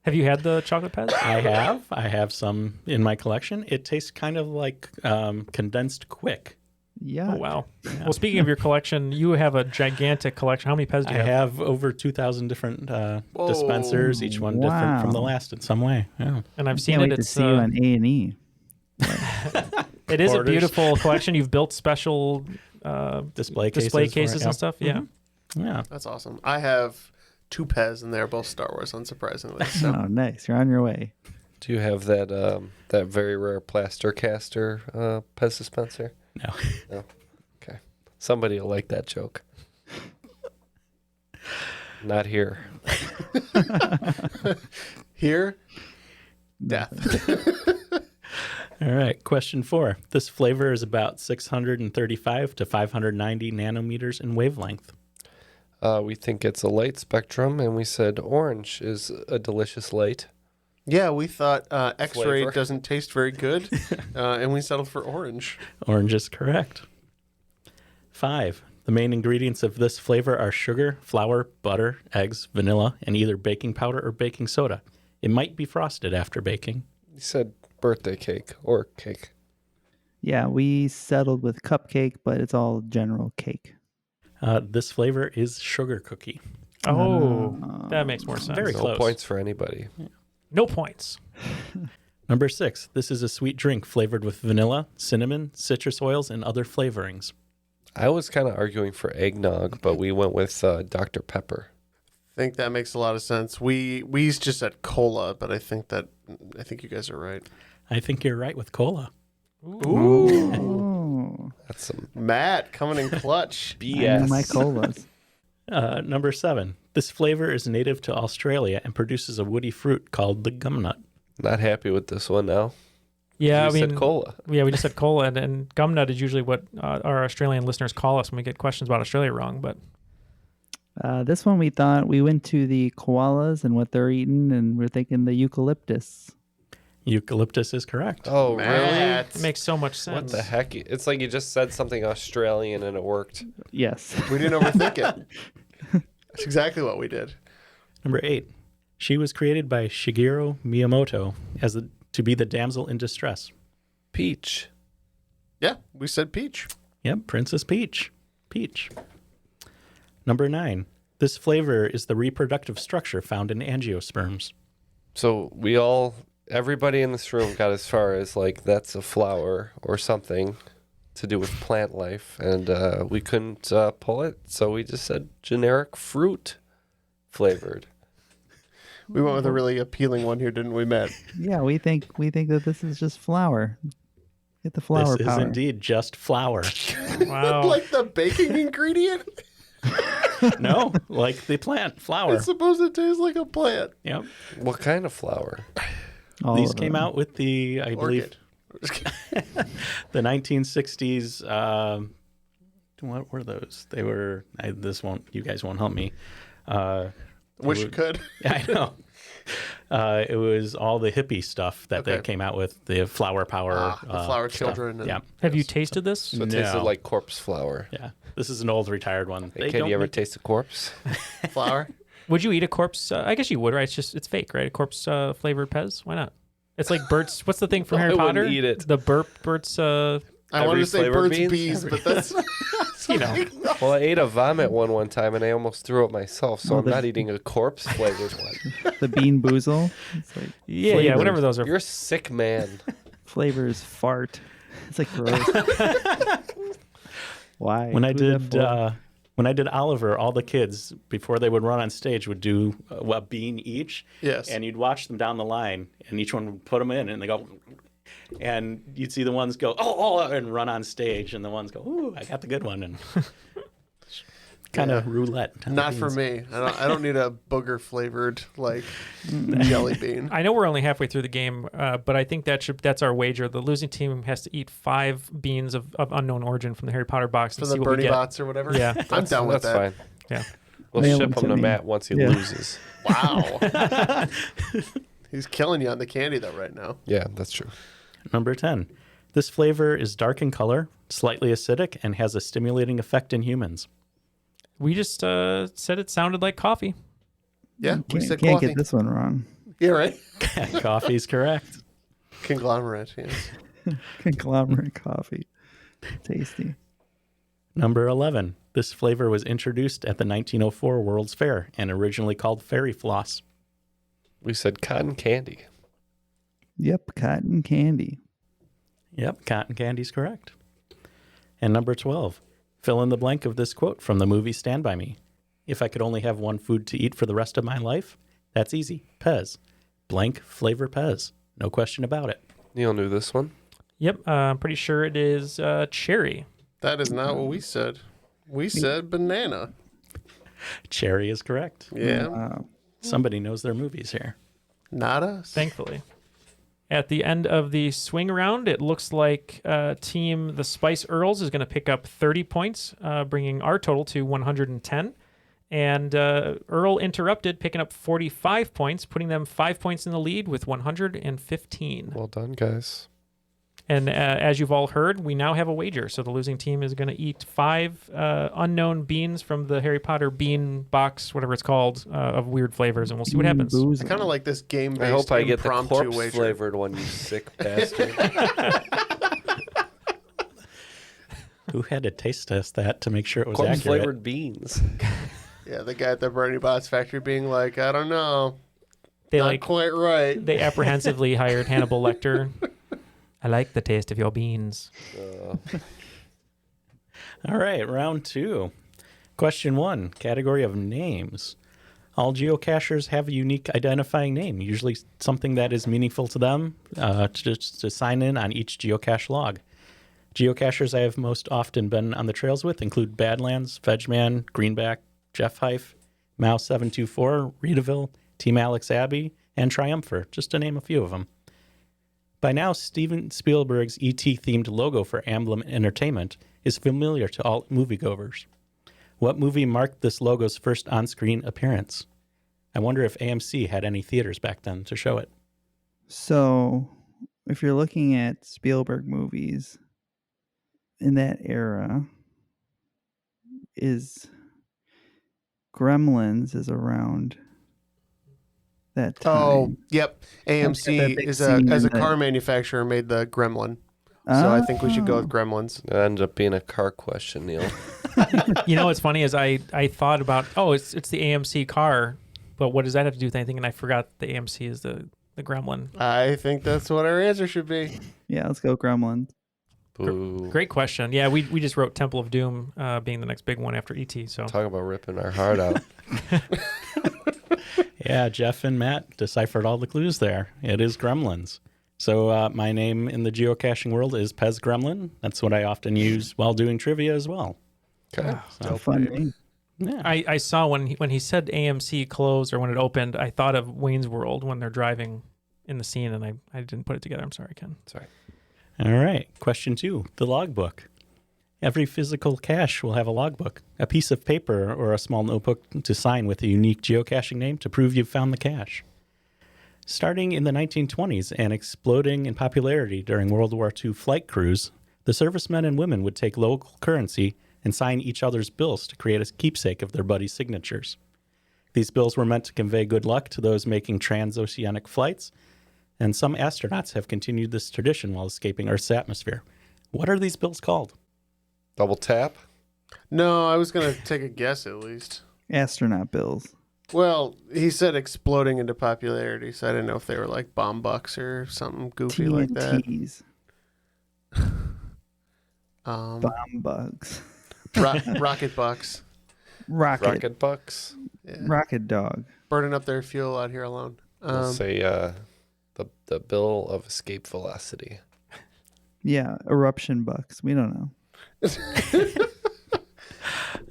Have you had the chocolate Pez? I have some in my collection. It tastes kind of like condensed quick. Yeah. Oh, wow. Well, speaking of your collection, you have a gigantic collection. How many Pez do you I have? have over 2,000 different dispensers, each one different from the last in some way. Yeah. And I've Can't seen wait it. to It's see you on A&E. it is a Orders. beautiful collection. You've built special Display cases for it, and stuff. Yeah. Yeah. That's awesome. I have 2 Pez, and they're both Star Wars, unsurprisingly. So. Oh, nice. You're on your way. Do you have that that very rare plaster caster Pez dispenser? No. No. Okay. Somebody will like that joke. Not here. Here, death. All right. Question 4. This flavor is about 635 to 590 nanometers in wavelength. We think it's a light spectrum, and we said orange is a delicious light. Yeah, we thought X-ray Flavor. doesn't taste very good, and we settled for orange. Orange is correct. 5. The main ingredients of this flavor are sugar, flour, butter, eggs, vanilla, and either baking powder or baking soda. It might be frosted after baking. You said birthday cake or cake. Yeah, we settled with cupcake, but it's all general cake. This flavor is sugar cookie. Oh, that makes more sense. Very No close. points for anybody. No points. Number 6. This is a sweet drink flavored with vanilla, cinnamon, citrus oils, and other flavorings. I was kind of arguing for eggnog, but we went with Dr. Pepper. I think that makes a lot of sense. We just said cola, but I think you guys are right. I think you're right with cola. Ooh. That's some Matt coming in clutch. I know my colas. Number 7. This flavor is native to Australia and produces a woody fruit called the gumnut. Not happy with this one now. Yeah, You said cola. Yeah, we just said cola, and gumnut is usually what our Australian listeners call us when we get questions about Australia wrong. But This one we thought we went to the koalas and what they're eating, and we're thinking the eucalyptus. Eucalyptus is correct. Oh, really? it makes so much sense. What the heck? It's like you just said something Australian and it worked. Yes. We didn't overthink it. That's exactly what we did. Number 8. She was created by Shigeru Miyamoto to be the damsel in distress. Peach. Yeah, we said peach. Yep, Princess Peach. Peach. Number 9. This flavor is the reproductive structure found in angiosperms. So everybody in this room got as far as like that's a flower or something to do with plant life, and we couldn't pull it, so we just said generic fruit flavored. We went with a really appealing one here, didn't we, Matt? Yeah, we think that this is just flour. Get the flour This power. is indeed just flour. Wow. Like the baking ingredient? No, like the plant, flour. It's supposed to taste like a plant. Yep. What kind of flower? All These of came them. out with the, I believe, the 1960s. What were those? They were. You guys won't help me. Wish you could. I know. It was all the hippie stuff that they Okay. came out with, the flower power. The flower stuff. children. And Yeah. Have you tasted this? So it tasted No. like corpse flower. Yeah. This is an old retired one. Hey, kid, you ever taste a corpse? Flower? Would you eat a corpse? I guess you would, right? It's fake, right? A corpse flavored Pez. Why not? It's like Bert's. What's the thing from Harry I wouldn't Potter? eat it. The Bert's. I wanted to say flavored Burt's Bees, but that's Well, I ate a vomit one time, and I almost threw it myself, so I'm not eating a corpse-flavored one. The Bean Boozle. It's like yeah, whatever those are. You're a sick man. flavors fart. It's like gross. Why? When I did Oliver, all the kids before they would run on stage would do a bean each. Yes. And you'd watch them down the line, and each one would put them in, and they go, and you'd see the ones go and run on stage, and the ones go, ooh, I got the good one, and kind of roulette. not for me. I don't need a booger flavored like jelly bean. I know we're only halfway through the game, but I think that's our wager. The losing team has to eat 5 beans of unknown origin from the Harry Potter box For and the see what we Bernie get. Bots or whatever. Yeah, I'm down with that. That's fine. Yeah. We'll Mail ship them him to to me. Matt once he Yeah. loses. Wow. He's killing you on the candy though right now. Yeah, that's true. Number 10. This flavor is dark in color, slightly acidic, and has a stimulating effect in humans. We just said it sounded like coffee. Yeah, we said Can't coffee. get this one wrong. Yeah, right. Coffee's correct. Conglomerate. Yes. Conglomerate coffee. Tasty. Number 11. This flavor was introduced at the 1904 World's Fair and originally called Fairy Floss. We said cotton candy. Yep, cotton candy. Yep, cotton candy's correct. And number 12. Fill in the blank of this quote from the movie Stand By Me. If I could only have one food to eat for the rest of my life, that's easy. Pez. Blank flavor Pez. No question about it. Neal knew this one. Yep, I'm pretty sure it is cherry. That is not what we said. We said banana. Cherry is correct. Yeah. Wow. Somebody knows their movies here. Not us. Thankfully. At the end of the swing round, it looks like team the Spice Earls is going to pick up 30 points, bringing our total to 110. And Earl interrupted, picking up 45 points, putting them 5 points in the lead with 115. Well done, guys. And as you've all heard, we now have a wager. So the losing team is going to eat 5 unknown beans from the Harry Potter bean box, whatever it's called, of weird flavors, and we'll see what happens. I kind of like this game-based I hope I get the impromptu corpse wager. flavored one, you sick bastard. Who had to taste test that to make sure it was Corpse accurate? flavored beans. Yeah, the guy at the Bernie Bots factory being like, I don't know. They Not quite right. They apprehensively hired Hannibal Lecter. I like the taste of your beans. All right, round 2. Question 1, category of names. All geocachers have a unique identifying name, usually something that is meaningful to them to sign in on each geocache log. Geocachers I have most often been on the trails with include Badlands, Vegeman, Greenback, Jeff Heif, Mouse724, Reedaville, Team Alex Abbey, and Triumpher, just to name a few of them. By now, Steven Spielberg's E.T.-themed logo for Amblin Entertainment is familiar to all moviegoers. What movie marked this logo's first on-screen appearance? I wonder if AMC had any theaters back then to show it. So, if you're looking at Spielberg movies in that era, is Gremlins is around that time. Oh, yep. That AMC big is scene as a in the- car manufacturer made the Gremlin. So I think we should go with Gremlins. It ended up being a car question, Neal. You know what's funny is I thought about, it's the AMC car, but what does that have to do with anything? And I forgot the AMC is the Gremlin. I think that's what our answer should be. Yeah, let's go Gremlins. Boo. Great question. Yeah, we just wrote Temple of Doom being the next big one after E.T. So Talk about ripping our heart out. Yeah, Jeff and Matt deciphered all the clues there. It is Gremlins. So my name in the geocaching world is Pez Gremlin. That's what I often use while doing trivia as well. Okay. So fun name. Yeah. I saw when he said AMC closed or when it opened, I thought of Wayne's World when they're driving in the scene, and I didn't put it together. I'm sorry, Ken. Sorry. All right. Question 2, the logbook. Every physical cache will have a logbook, a piece of paper or a small notebook to sign with a unique geocaching name to prove you've found the cache. Starting in the 1920s and exploding in popularity during World War II flight crews, the servicemen and women would take local currency and sign each other's bills to create a keepsake of their buddies' signatures. These bills were meant to convey good luck to those making transoceanic flights, and some astronauts have continued this tradition while escaping Earth's atmosphere. What are these bills called? Double tap? No, I was going to take a guess at least. Astronaut bills. Well, he said exploding into popularity, so I didn't know if they were like bomb bucks or something goofy like that. TNTs. Bomb bugs. Rocket bucks. Rocket bucks? Yeah. Rocket dog. Burning up their fuel out here alone. I'll say the bill of escape velocity. Yeah, eruption bucks. We don't know.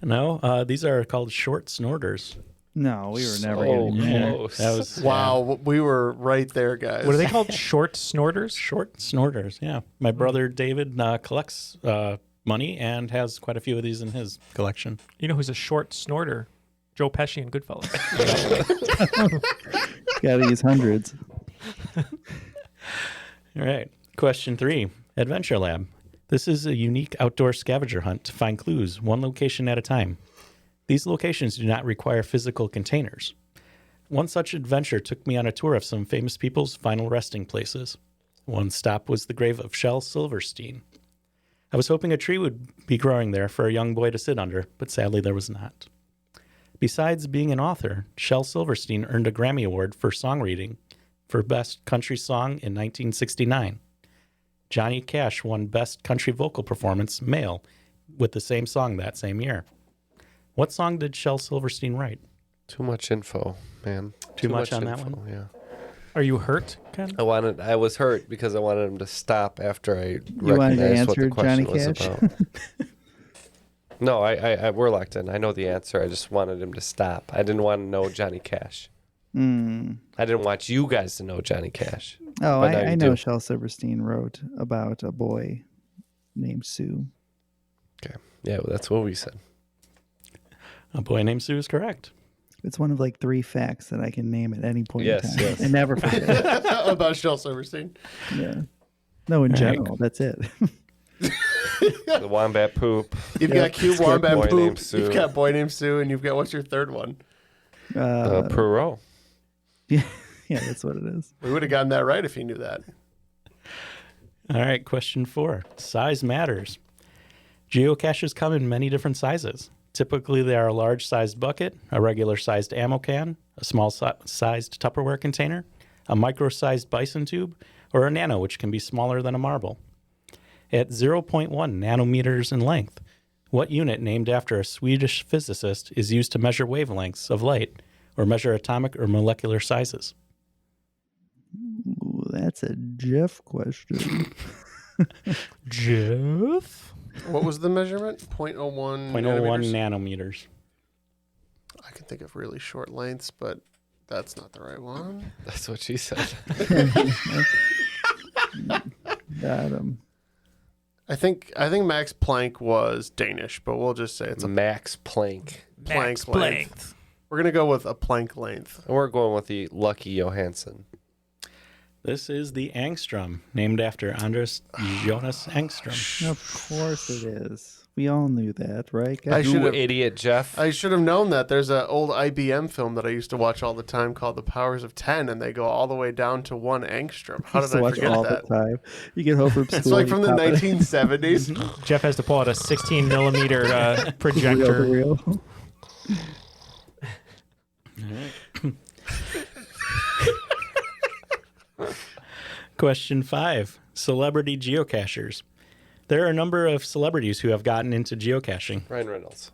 No, these are called short snorters. No, we were never So going to get there. close. That was Wow, we were right there, guys. What are they called? Short snorters? short snorters. Yeah, my brother David collects money and has quite a few of these in his collection. You know who's a short snorter? Joe Pesci in Goodfellas. Got to use hundreds. All right. Question 3. Adventure Lab. This is a unique outdoor scavenger hunt to find clues, one location at a time. These locations do not require physical containers. One such adventure took me on a tour of some famous people's final resting places. One stop was the grave of Shel Silverstein. I was hoping a tree would be growing there for a young boy to sit under, but sadly there was not. Besides being an author, Shel Silverstein earned a Grammy Award for song reading for Best Country Song in 1969. Johnny Cash won Best Country Vocal Performance, Male, with the same song that same year. What song did Shel Silverstein write? Too much info, man. Too much on that one? Yeah. Are you hurt, Ken? I was hurt because I wanted him to stop after I wanted to recognized what the answer question Johnny was Cash? about. No, we're locked in. I know the answer. I just wanted him to stop. I didn't want to know Johnny Cash. I didn't want you guys to know Johnny Cash. Oh, But now I you know do. Shel Silverstein wrote about a boy named Sue. Okay. Yeah, well, that's what we said. A Boy Named Sue is correct. It's one of like 3 facts that I can name at any point Yes, in time. yes. And never forget. About Shel Silverstein. Yeah. No, in All right. general, that's it. The wombat poop. You've got cute wombat Boy poop. Named Sue. You've got boy named Sue, and you've got what's your third one? Perot. Yeah, that's what it is. We would have gotten that right if he knew that. All right, question 4. Size matters. Geocaches come in many different sizes. Typically, they are a large-sized bucket, a regular-sized ammo can, a small-sized Tupperware container, a micro-sized bison tube, or a nano, which can be smaller than a marble. At 0.1 nanometers in length, what unit named after a Swedish physicist is used to measure wavelengths of light or measure atomic or molecular sizes? Ooh, that's a Jeff question. Jeff? What was the measurement? 0.01 0.01 nanometers? nanometers. I can think of really short lengths, but that's not the right one. That's what she said. Got him. I think Max Planck was Danish, but we'll just say it's a Max Planck. Planck length. We're gonna go with a Planck length. And we're going with the Lucky Johansson. This is the angstrom, named after Anders Jonas Angstrom. Of course it is. We all knew that, right? I guys? should have, idiot, Jeff. I should have known that. There's an old IBM film that I used to watch all the time called The Powers of 10, and they go all the way down to 1 angstrom. How Used did to I watch forget all that? the time. You get home from school. It's like and from you the pop it. 1970s. Jeff has to pull out a 16 millimeter projector. Real. Question 5. Celebrity geocachers. There are a number of celebrities who have gotten into geocaching. Ryan Reynolds.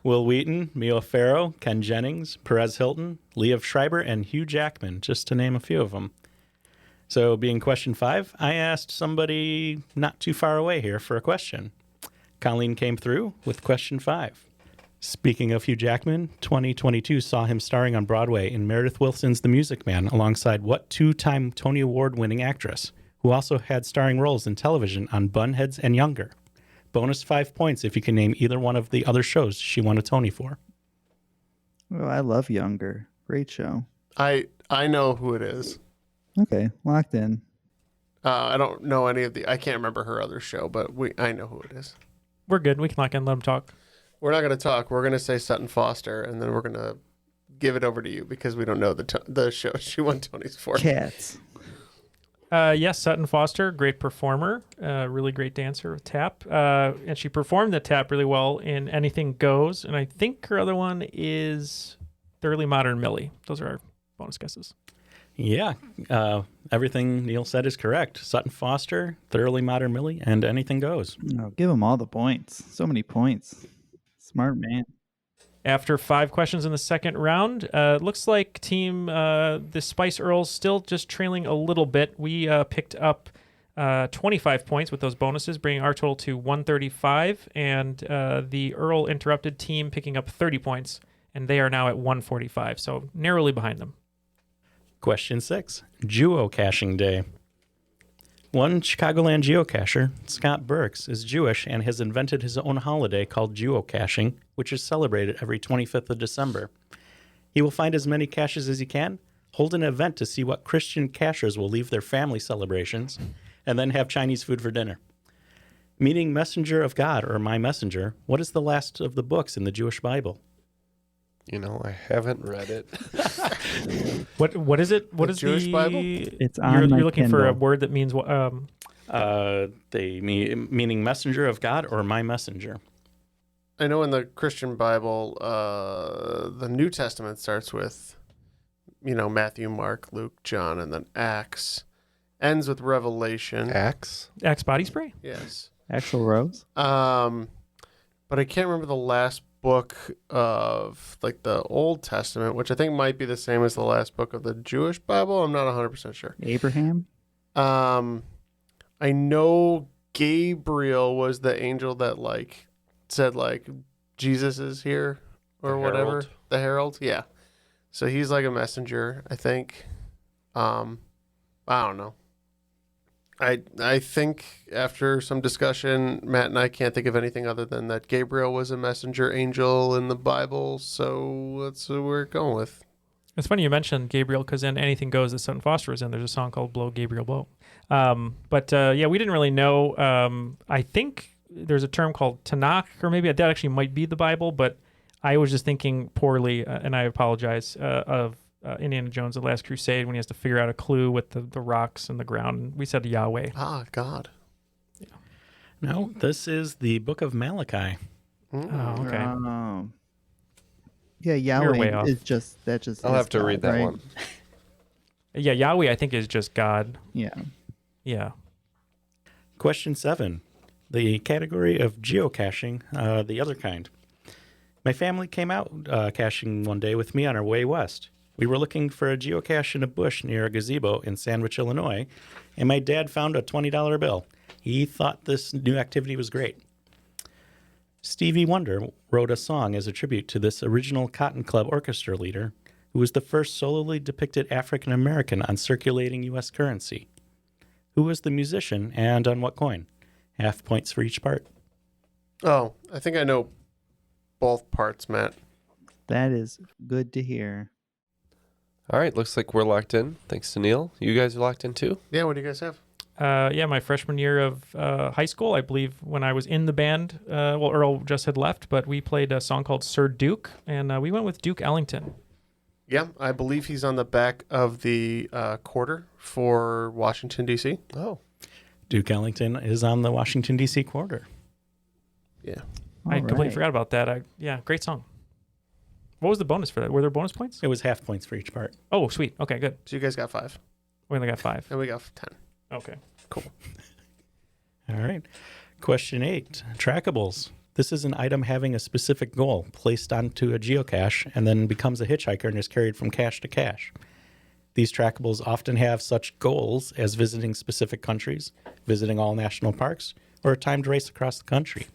Will Wheaton, Mia Farrow, Ken Jennings, Perez Hilton, Liev Schreiber, and Hugh Jackman, just to name a few of them. So, being question 5, I asked somebody not too far away here for a question. Colleen came through with question 5. Speaking of Hugh Jackman, 2022 saw him starring on Broadway in Meredith Willson's The Music Man alongside what 2-time Tony Award-winning actress, who also had starring roles in television on Bunheads and Younger. Bonus 5 points if you can name either one of the other shows she won a Tony for. Oh, I love Younger. Great show. I know who it is. Okay, locked in. I don't know any of the. I can't remember her other show, but I know who it is. We're good. We can lock in. Let him talk. We're not going to talk. We're going to say Sutton Foster, and then we're going to give it over to you because we don't know the show she won Tony's for. Cats. Yes, Sutton Foster, great performer, really great dancer with tap. And she performed the tap really well in Anything Goes. And I think her other one is Thoroughly Modern Millie. Those are our bonus guesses. Yeah, everything Neal said is correct. Sutton Foster, Thoroughly Modern Millie, and Anything Goes. Oh, give him all the points. So many points. Smart man. After 5 questions in the second round, looks like team the Spice Earls still just trailing a little bit. We picked up 25 points with those bonuses, bringing our total to 135, and the Earl Interrupted team picking up 30 points, and they are now at 145, so narrowly behind them. Question 6, Geocaching Day. One Chicagoland geocacher, Scott Burks, is Jewish and has invented his own holiday called geocaching, which is celebrated every 25th of December. He will find as many caches as he can, hold an event to see what Christian cachers will leave their family celebrations, and then have Chinese food for dinner. Meaning messenger of God or my messenger, what is the last of the books in the Jewish Bible? You know, I haven't read it. What is it? What is Jewish the Bible? It's on You're my looking for a Kindle. word that means what? Meaning messenger of God or my messenger. I know in the Christian Bible, the New Testament starts with, Matthew, Mark, Luke, John, and then Acts. Ends with Revelation. Axe? Axe body spray? Yes. Axl Rose? But I can't remember the last book of the Old Testament, which I think might be the same as the last book of the Jewish Bible. I'm not 100% sure. Abraham? I know Gabriel was the angel that said Jesus is here or The whatever. herald. The herald, yeah. So he's like a messenger, I think. I don't know. I think after some discussion, Matt and I can't think of anything other than that Gabriel was a messenger angel in the Bible, so that's what we're going with. It's funny you mentioned Gabriel because in Anything Goes that Sutton Foster is in, there's a song called Blow Gabriel Blow. But we didn't really know. I think there's a term called Tanakh, or maybe that actually might be the Bible, but I was just thinking poorly, and I apologize, of Indiana Jones, The Last Crusade, when he has to figure out a clue with the rocks and the ground. We said Yahweh. Ah, God. Yeah. No, this is the Book of Malachi. Oh, okay. Yeah, way Yahweh off. is just I'll is have to God, read that right? one. Yeah, Yahweh I think is just God. Yeah. Yeah. Question 7, the category of geocaching, the other kind. My family came out caching one day with me on our way west. We were looking for a geocache in a bush near a gazebo in Sandwich, Illinois, and my dad found a $20 bill. He thought this new activity was great. Stevie Wonder wrote a song as a tribute to this original Cotton Club orchestra leader, who was the first solely depicted African American on circulating U.S. currency. Who was the musician and on what coin? Half points for each part. Oh, I think I know both parts, Matt. That is good to hear. All right, looks like we're locked in. Thanks to Neal. You guys are locked in too? Yeah, what do you guys have? My freshman year of high school, I believe when I was in the band, Earl just had left, but we played a song called Sir Duke, and we went with Duke Ellington. Yeah, I believe he's on the back of the quarter for Washington, D.C. Oh. Duke Ellington is on the Washington, D.C. quarter. Yeah. I completely right. forgot about that. Great song. What was the bonus for that? Were there bonus points? It was half points for each part. Oh, sweet. Okay, good. So you guys got 5. We only got 5. And we got 10. Okay. Cool. All right. Question 8, trackables. This is an item having a specific goal placed onto a geocache and then becomes a hitchhiker and is carried from cache to cache. These trackables often have such goals as visiting specific countries, visiting all national parks, or a timed race across the country.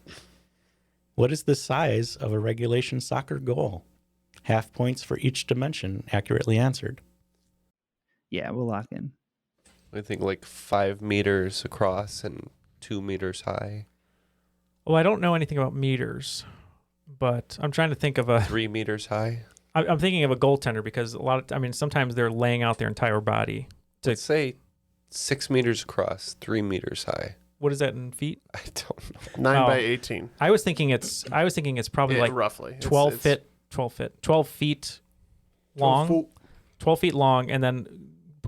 What is the size of a regulation soccer goal? Half points for each dimension accurately answered. Yeah, we'll lock in. I think 5 meters across and 2 meters high. Well, I don't know anything about meters, but I'm trying to think of a... 3 meters high. I'm thinking of a goaltender because sometimes they're laying out their entire body. Let's say 6 meters across, 3 meters high. What is that in feet? I don't know. 9 by 18. I was thinking it's probably Yeah, like roughly. 12 feet long, 12 feet long, and then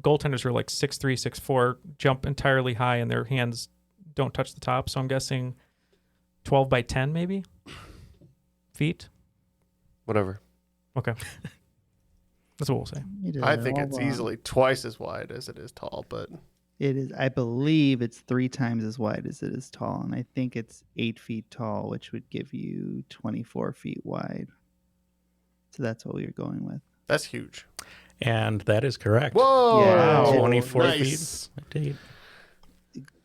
goaltenders are like 6'3", 6'4", jump entirely high, and their hands don't touch the top. So I'm guessing 12 by 10 maybe feet. Whatever. Okay. That's what we'll say. I think it's easily twice as wide as it is tall, but It is. I believe it's 3 times as wide as it is tall, and I think it's 8 feet tall, which would give you 24 feet wide. So that's what we were going with. that's huge. And that is correct. Whoa! Yeah. 24 Nice. feet. Indeed.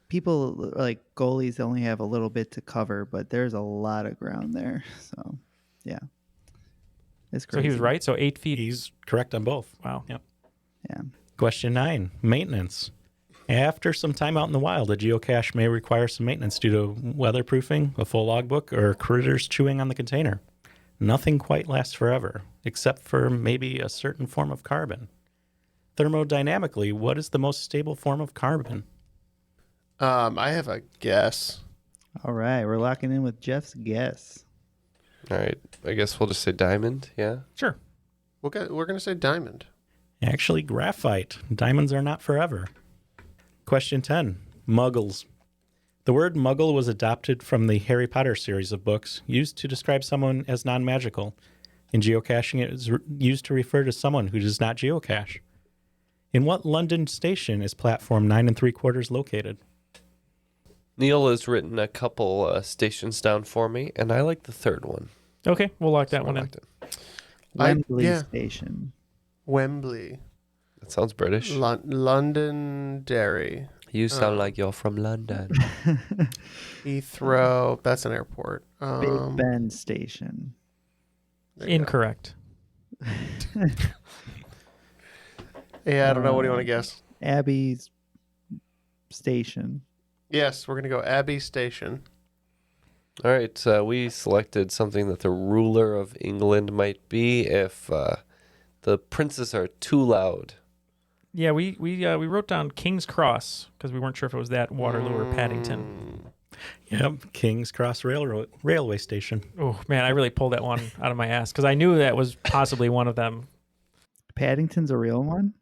People like goalies only have a little bit to cover, but there's a lot of ground there. So, yeah. It's So crazy. he was right. So 8 feet. He's correct on both. Wow. Yep. Yeah. Question 9, maintenance. After some time out in the wild, a geocache may require some maintenance due to weatherproofing, a full logbook, or critters chewing on the container. Nothing quite lasts forever, except for maybe a certain form of carbon. Thermodynamically, what is the most stable form of carbon? I have a guess. All right. We're locking in with Jeff's guess. All right. I guess we'll just say diamond. Yeah. Sure. We're gonna say diamond. Actually, graphite. Diamonds are not forever. Question 10, muggles. The word muggle was adopted from the Harry Potter series of books, used to describe someone as non-magical. In geocaching, it is used to refer to someone who does not geocache. In what London station is platform 9 3/4 located? Neal has written a couple stations down for me, and I like the third one. Okay, we'll lock that So I one in. liked it. Wembley Station. Wembley. That sounds British. Londonderry. You sound like you're from London. Heathrow. That's an airport. Big Ben Station. Incorrect. Yeah, I don't know. What do you want to guess? Abbey's Station. Yes, we're gonna go Abbey Station. All right, we selected something that the ruler of England might be if the princes are too loud. Yeah, we wrote down King's Cross because we weren't sure if it was that Waterloo or Paddington. Yep, King's Cross Railway Station. Oh man, I really pulled that one out of my ass because I knew that was possibly one of them. Paddington's a real one?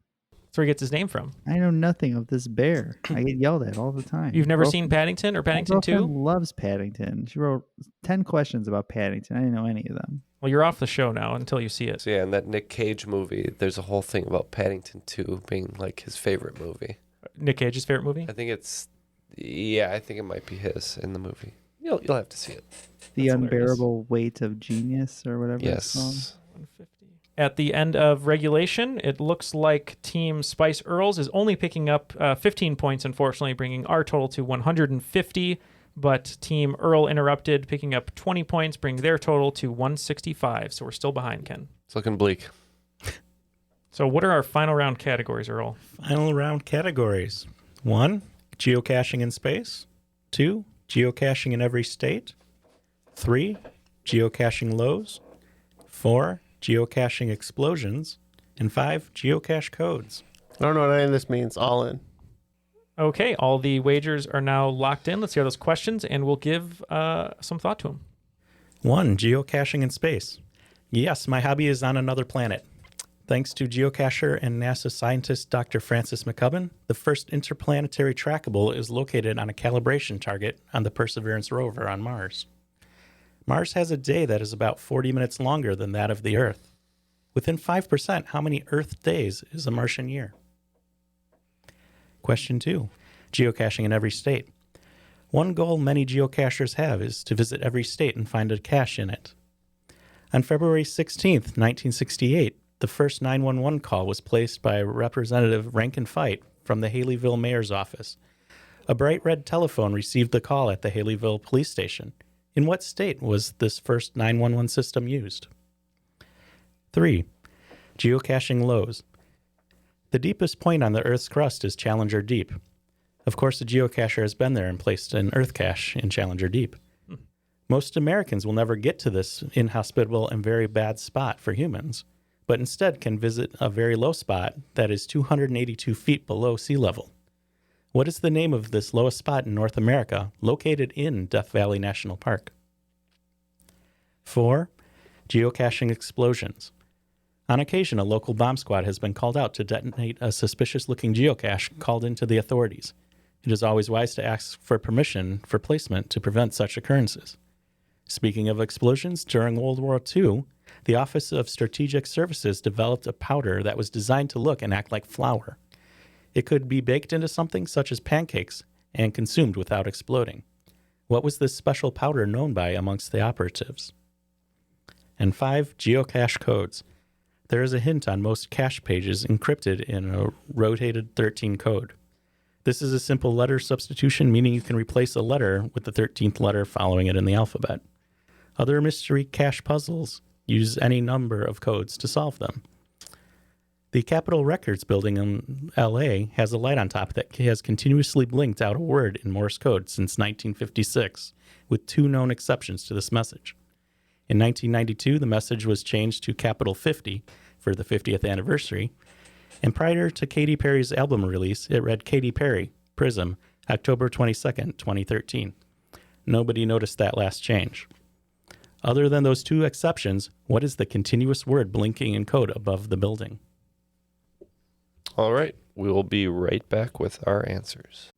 That's where he gets his name from. I know nothing of this bear. I get yelled at all the time. You've never seen Paddington or Paddington 2? My girlfriend loves Paddington. She wrote 10 questions about Paddington. I didn't know any of them. Well, you're off the show now until you see it. So yeah, in that Nick Cage movie, there's a whole thing about Paddington 2 being like his favorite movie. Nick Cage's favorite movie? I think it might be his in the movie. You'll have to see it. The That's Unbearable Weight of Genius or whatever it's called. Yes. At the end of regulation, it looks like Team Spice Earls is only picking up 15 points, unfortunately, bringing our total to 150. But Team Earl Interrupted picking up 20 points, bringing their total to 165. So we're still behind, Ken. It's looking bleak. So what are our final round categories, Earl? Final round categories. 1, geocaching in space. 2, geocaching in every state. 3, geocaching lows. 4, geocaching explosions. And 5, geocache codes. I don't know what any of this means. All in. Okay, all the wagers are now locked in. Let's hear those questions, and we'll give some thought to them. 1, geocaching in space. Yes, my hobby is on another planet. Thanks to geocacher and NASA scientist Dr. Francis McCubbin, the first interplanetary trackable is located on a calibration target on the Perseverance rover on Mars. Mars has a day that is about 40 minutes longer than that of the Earth. Within 5%, how many Earth days is a Martian year? Question 2, geocaching in every state. One goal many geocachers have is to visit every state and find a cache in it. On February 16th, 1968, the first 911 call was placed by Representative Rankin Fight from the Haleyville Mayor's office. A bright red telephone received the call at the Haleyville Police Station. In what state was this first 911 system used? 3, geocaching lows. The deepest point on the Earth's crust is Challenger Deep. Of course, the geocacher has been there and placed an Earth cache in Challenger Deep. Most Americans will never get to this inhospitable and very bad spot for humans, but instead can visit a very low spot that is 282 feet below sea level. What is the name of this lowest spot in North America, located in Death Valley National Park? 4, geocaching explosions. On occasion, a local bomb squad has been called out to detonate a suspicious-looking geocache called into the authorities. It is always wise to ask for permission for placement to prevent such occurrences. Speaking of explosions, during World War II, the Office of Strategic Services developed a powder that was designed to look and act like flour. It could be baked into something such as pancakes and consumed without exploding. What was this special powder known by amongst the operatives? And 5, geocache codes. There is a hint on most cache pages encrypted in a rotated 13 code. This is a simple letter substitution, meaning you can replace a letter with the 13th letter following it in the alphabet. Other mystery cache puzzles use any number of codes to solve them. The Capitol Records building in LA has a light on top that has continuously blinked out a word in Morse code since 1956, with 2 known exceptions to this message. In 1992, the message was changed to capital 50 for the 50th anniversary, and prior to Katy Perry's album release, it read Katy Perry, Prism, October 22nd, 2013. Nobody noticed that last change. Other than those 2 exceptions, what is the continuous word blinking in code above the building? All right, we will be right back with our answers.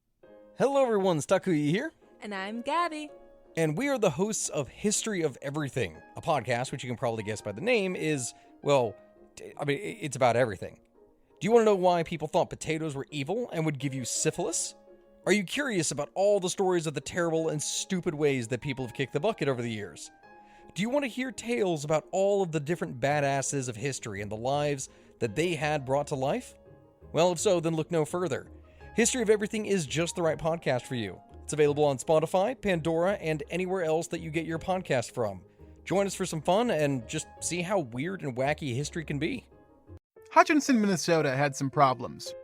Hello everyone, Takuya here. And I'm Gabby. And we are the hosts of History of Everything, a podcast which you can probably guess by the name is, well, I mean, it's about everything. Do you want to know why people thought potatoes were evil and would give you syphilis? Are you curious about all the stories of the terrible and stupid ways that people have kicked the bucket over the years? Do you want to hear tales about all of the different badasses of history and the lives that they had brought to life? Well, if so, then look no further. History of Everything is just the right podcast for you. It's available on Spotify, Pandora, and anywhere else that you get your podcast from. Join us for some fun and just see how weird and wacky history can be. Hutchinson, Minnesota had some problems.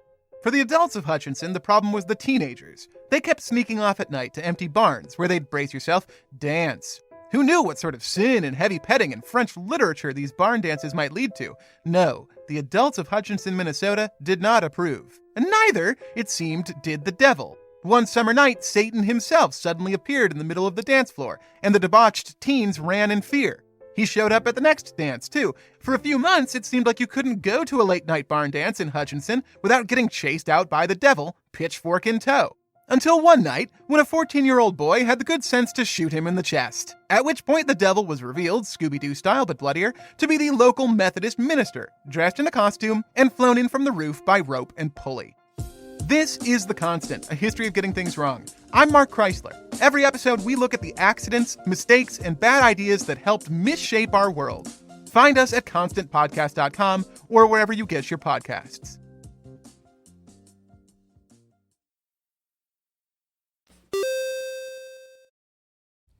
For the adults of Hutchinson, the problem was the teenagers. They kept sneaking off at night to empty barns where they'd, brace yourself, dance. Who knew what sort of sin and heavy petting and French literature these barn dances might lead to? No, the adults of Hutchinson, Minnesota did not approve. And neither, it seemed, did the devil. One summer night, Satan himself suddenly appeared in the middle of the dance floor, and the debauched teens ran in fear. He showed up at the next dance, too. For a few months, it seemed like you couldn't go to a late-night barn dance in Hutchinson without getting chased out by the devil, pitchfork in tow. Until one night, when a 14-year-old boy had the good sense to shoot him in the chest. At which point the devil was revealed, Scooby-Doo style but bloodier, to be the local Methodist minister, dressed in a costume and flown in from the roof by rope and pulley. This is The Constant, a history of getting things wrong. I'm Mark Chrysler. Every episode, we look at the accidents, mistakes, and bad ideas that helped misshape our world. Find us at constantpodcast.com or wherever you get your podcasts.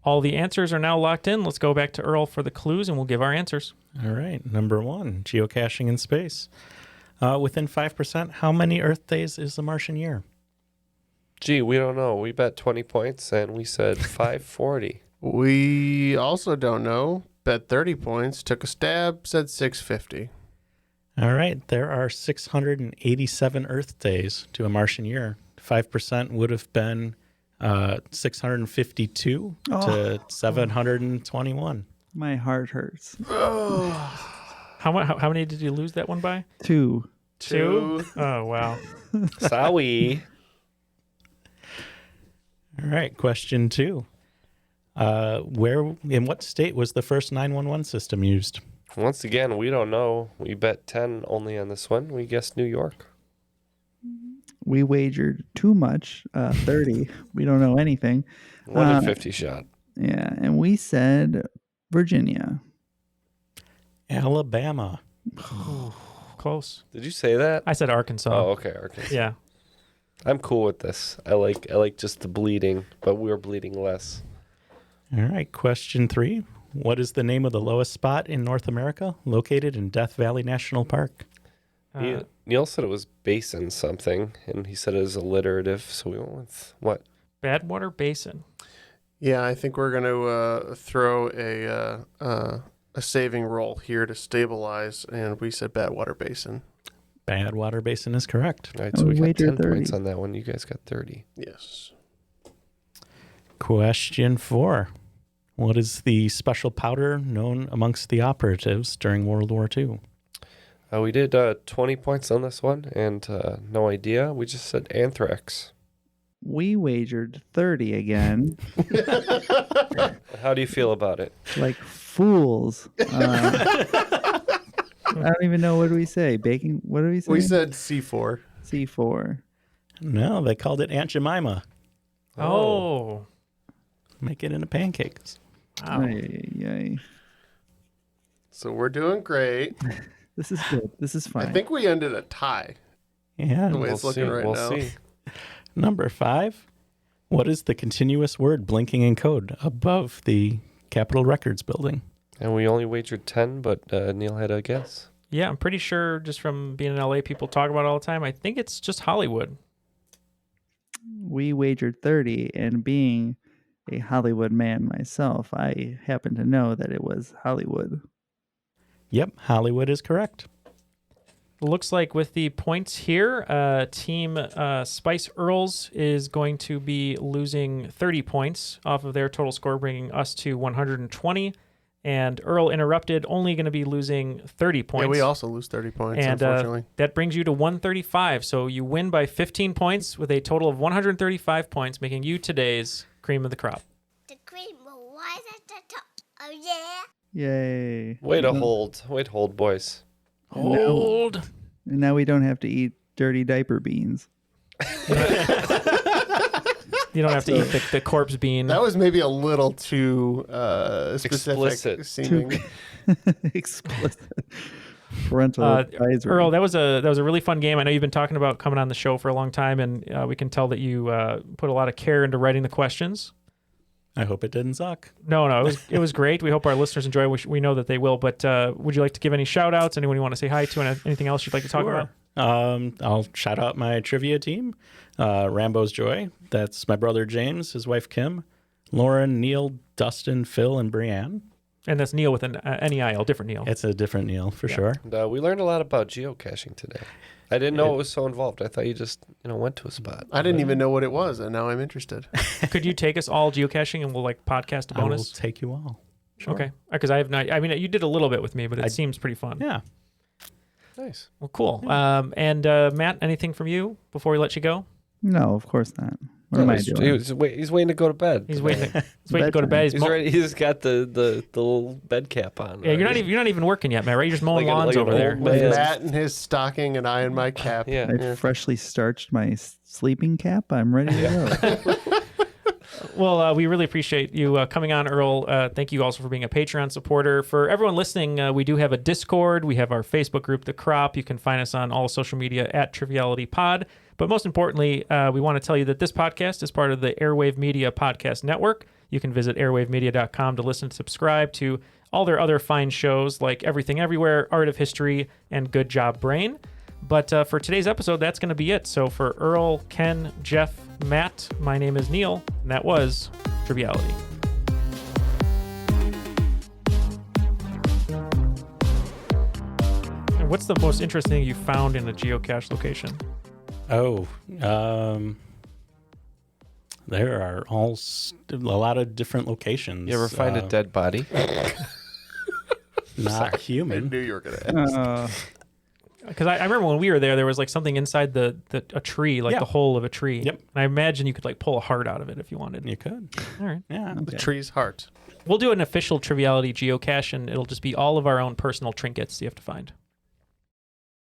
All the answers are now locked in. Let's go back to Earl for the clues, and we'll give our answers. All right, number 1, geocaching in space. Within 5%, how many Earth days is the Martian year? Gee, we don't know. We bet 20 points, and we said 540. We also don't know. Bet 30 points. Took a stab. Said 650. All right, there are 687 Earth days to a Martian year. 5% would have been 652 to 721. My heart hurts. How many did you lose that one by? 2. 2? Oh, wow. Sorry. All right, question 2. In what state was the first 911 system used? Once again, we don't know. We bet 10 only on this one. We guessed New York. We wagered too much, 30. We don't know anything. 1 in 50 shot. Yeah, and we said Virginia. Alabama. Close. Did you say that? I said Arkansas. Oh, okay, Arkansas. Yeah. I'm cool with this. I like just the bleeding, but we were bleeding less. All right, question 3. What is the name of the lowest spot in North America located in Death Valley National Park? Neal said it was basin something, and he said it was alliterative, so we went with what? Badwater Basin. Yeah, I think we're going to throw a saving roll here to stabilize, and we said Badwater Basin. Badwater Basin is correct. All right, so we got 10 points on that one. You guys got 30. Yes. Question 4. What is the special powder known amongst the operatives during World War II? We did 20 points on this one, and no idea. We just said anthrax. We wagered 30 again. How do you feel about it? Like fools. I don't even know. What do we say? Baking? What do we say? We said C4. C4. No, they called it Aunt Jemima. Oh. Make it into pancakes. Wow. Yay. So we're doing great. This is good. This is fine. I think we ended a tie. Yeah. The way it's looking right now. See. Number 5. What is the continuous word blinking in code above the Capitol Records building? And we only wagered 10, but Neal had a guess. Yeah, I'm pretty sure just from being in LA, people talk about it all the time. I think it's just Hollywood. We wagered 30, and being a Hollywood man myself, I happen to know that it was Hollywood. Yep, Hollywood is correct. Looks like with the points here, Team Spice Earls is going to be losing 30 points off of their total score, bringing us to 120. And Earl Interrupted only going to be losing 30 points. Yeah, we also lose 30 points, and, unfortunately. That brings you to 135. So you win by 15 points with a total of 135 points, making you today's cream of the crop. The cream will rise at the top. Oh, yeah. Yay. Way to hold, boys. Hold. And now we don't have to eat dirty diaper beans. You don't have to eat the corpse bean. That was maybe a little too specific Explicit. seeming. Explicit. Parental advisory. Earl, that was a really fun game. I know you've been talking about coming on the show for a long time, and we can tell that you put a lot of care into writing the questions. I hope it didn't suck. No, it was great. We hope our listeners enjoy. We know that they will. But would you like to give any shout outs? Anyone you want to say hi to? And anything else you'd like to talk about? I'll shout out my trivia team, Rambo's Joy. That's my brother James, his wife Kim, Lauren, Neal, Dustin, Phil, and Brianne. And that's Neal with an N-E-I-L, different Neal. It's a different Neal for sure. And, we learned a lot about geocaching today. I didn't know it was so involved. I thought you just went to a spot. I didn't even know what it was, and now I'm interested. Could you take us all geocaching, and we'll podcast a bonus? I will take you all. Sure. Okay, because I have not. I mean, you did a little bit with me, but it seems pretty fun. Yeah. Nice. Well, cool. Yeah. And Matt, anything from you before we let you go? No, of course not. What am I doing? He's waiting to go to bed. He's waiting to go to bed. He's ready. He's got the little bed cap on. Yeah, you're not even working yet, Matt. Right? You're just mowing lawns over there. With Matt in his stocking and I in my cap. I freshly starched my sleeping cap. I'm ready to go. Well, we really appreciate you coming on, Earl. Thank you also for being a Patreon supporter. For everyone listening, we do have a Discord. We have our Facebook group, The Crop. You can find us on all social media at Triviality Pod. But most importantly, we want to tell you that this podcast is part of the Airwave Media Podcast Network. You can visit airwavemedia.com to listen and subscribe to all their other fine shows like Everything Everywhere, Art of History, and Good Job Brain. But for today's episode, that's going to be it. So for Earl, Ken, Jeff, Matt, my name is Neal, and that was Triviality. And what's the most interesting thing you found in a geocache location? Oh, there are a lot of different locations. You ever find a dead body? Not human. I knew you were going to ask. Because I remember when we were there was like something inside a tree, like the hole of a tree. Yep. And I imagine you could like pull a heart out of it if you wanted. You could. All right. Yeah. The tree's heart. We'll do an official Triviality geocache, and it'll just be all of our own personal trinkets you have to find.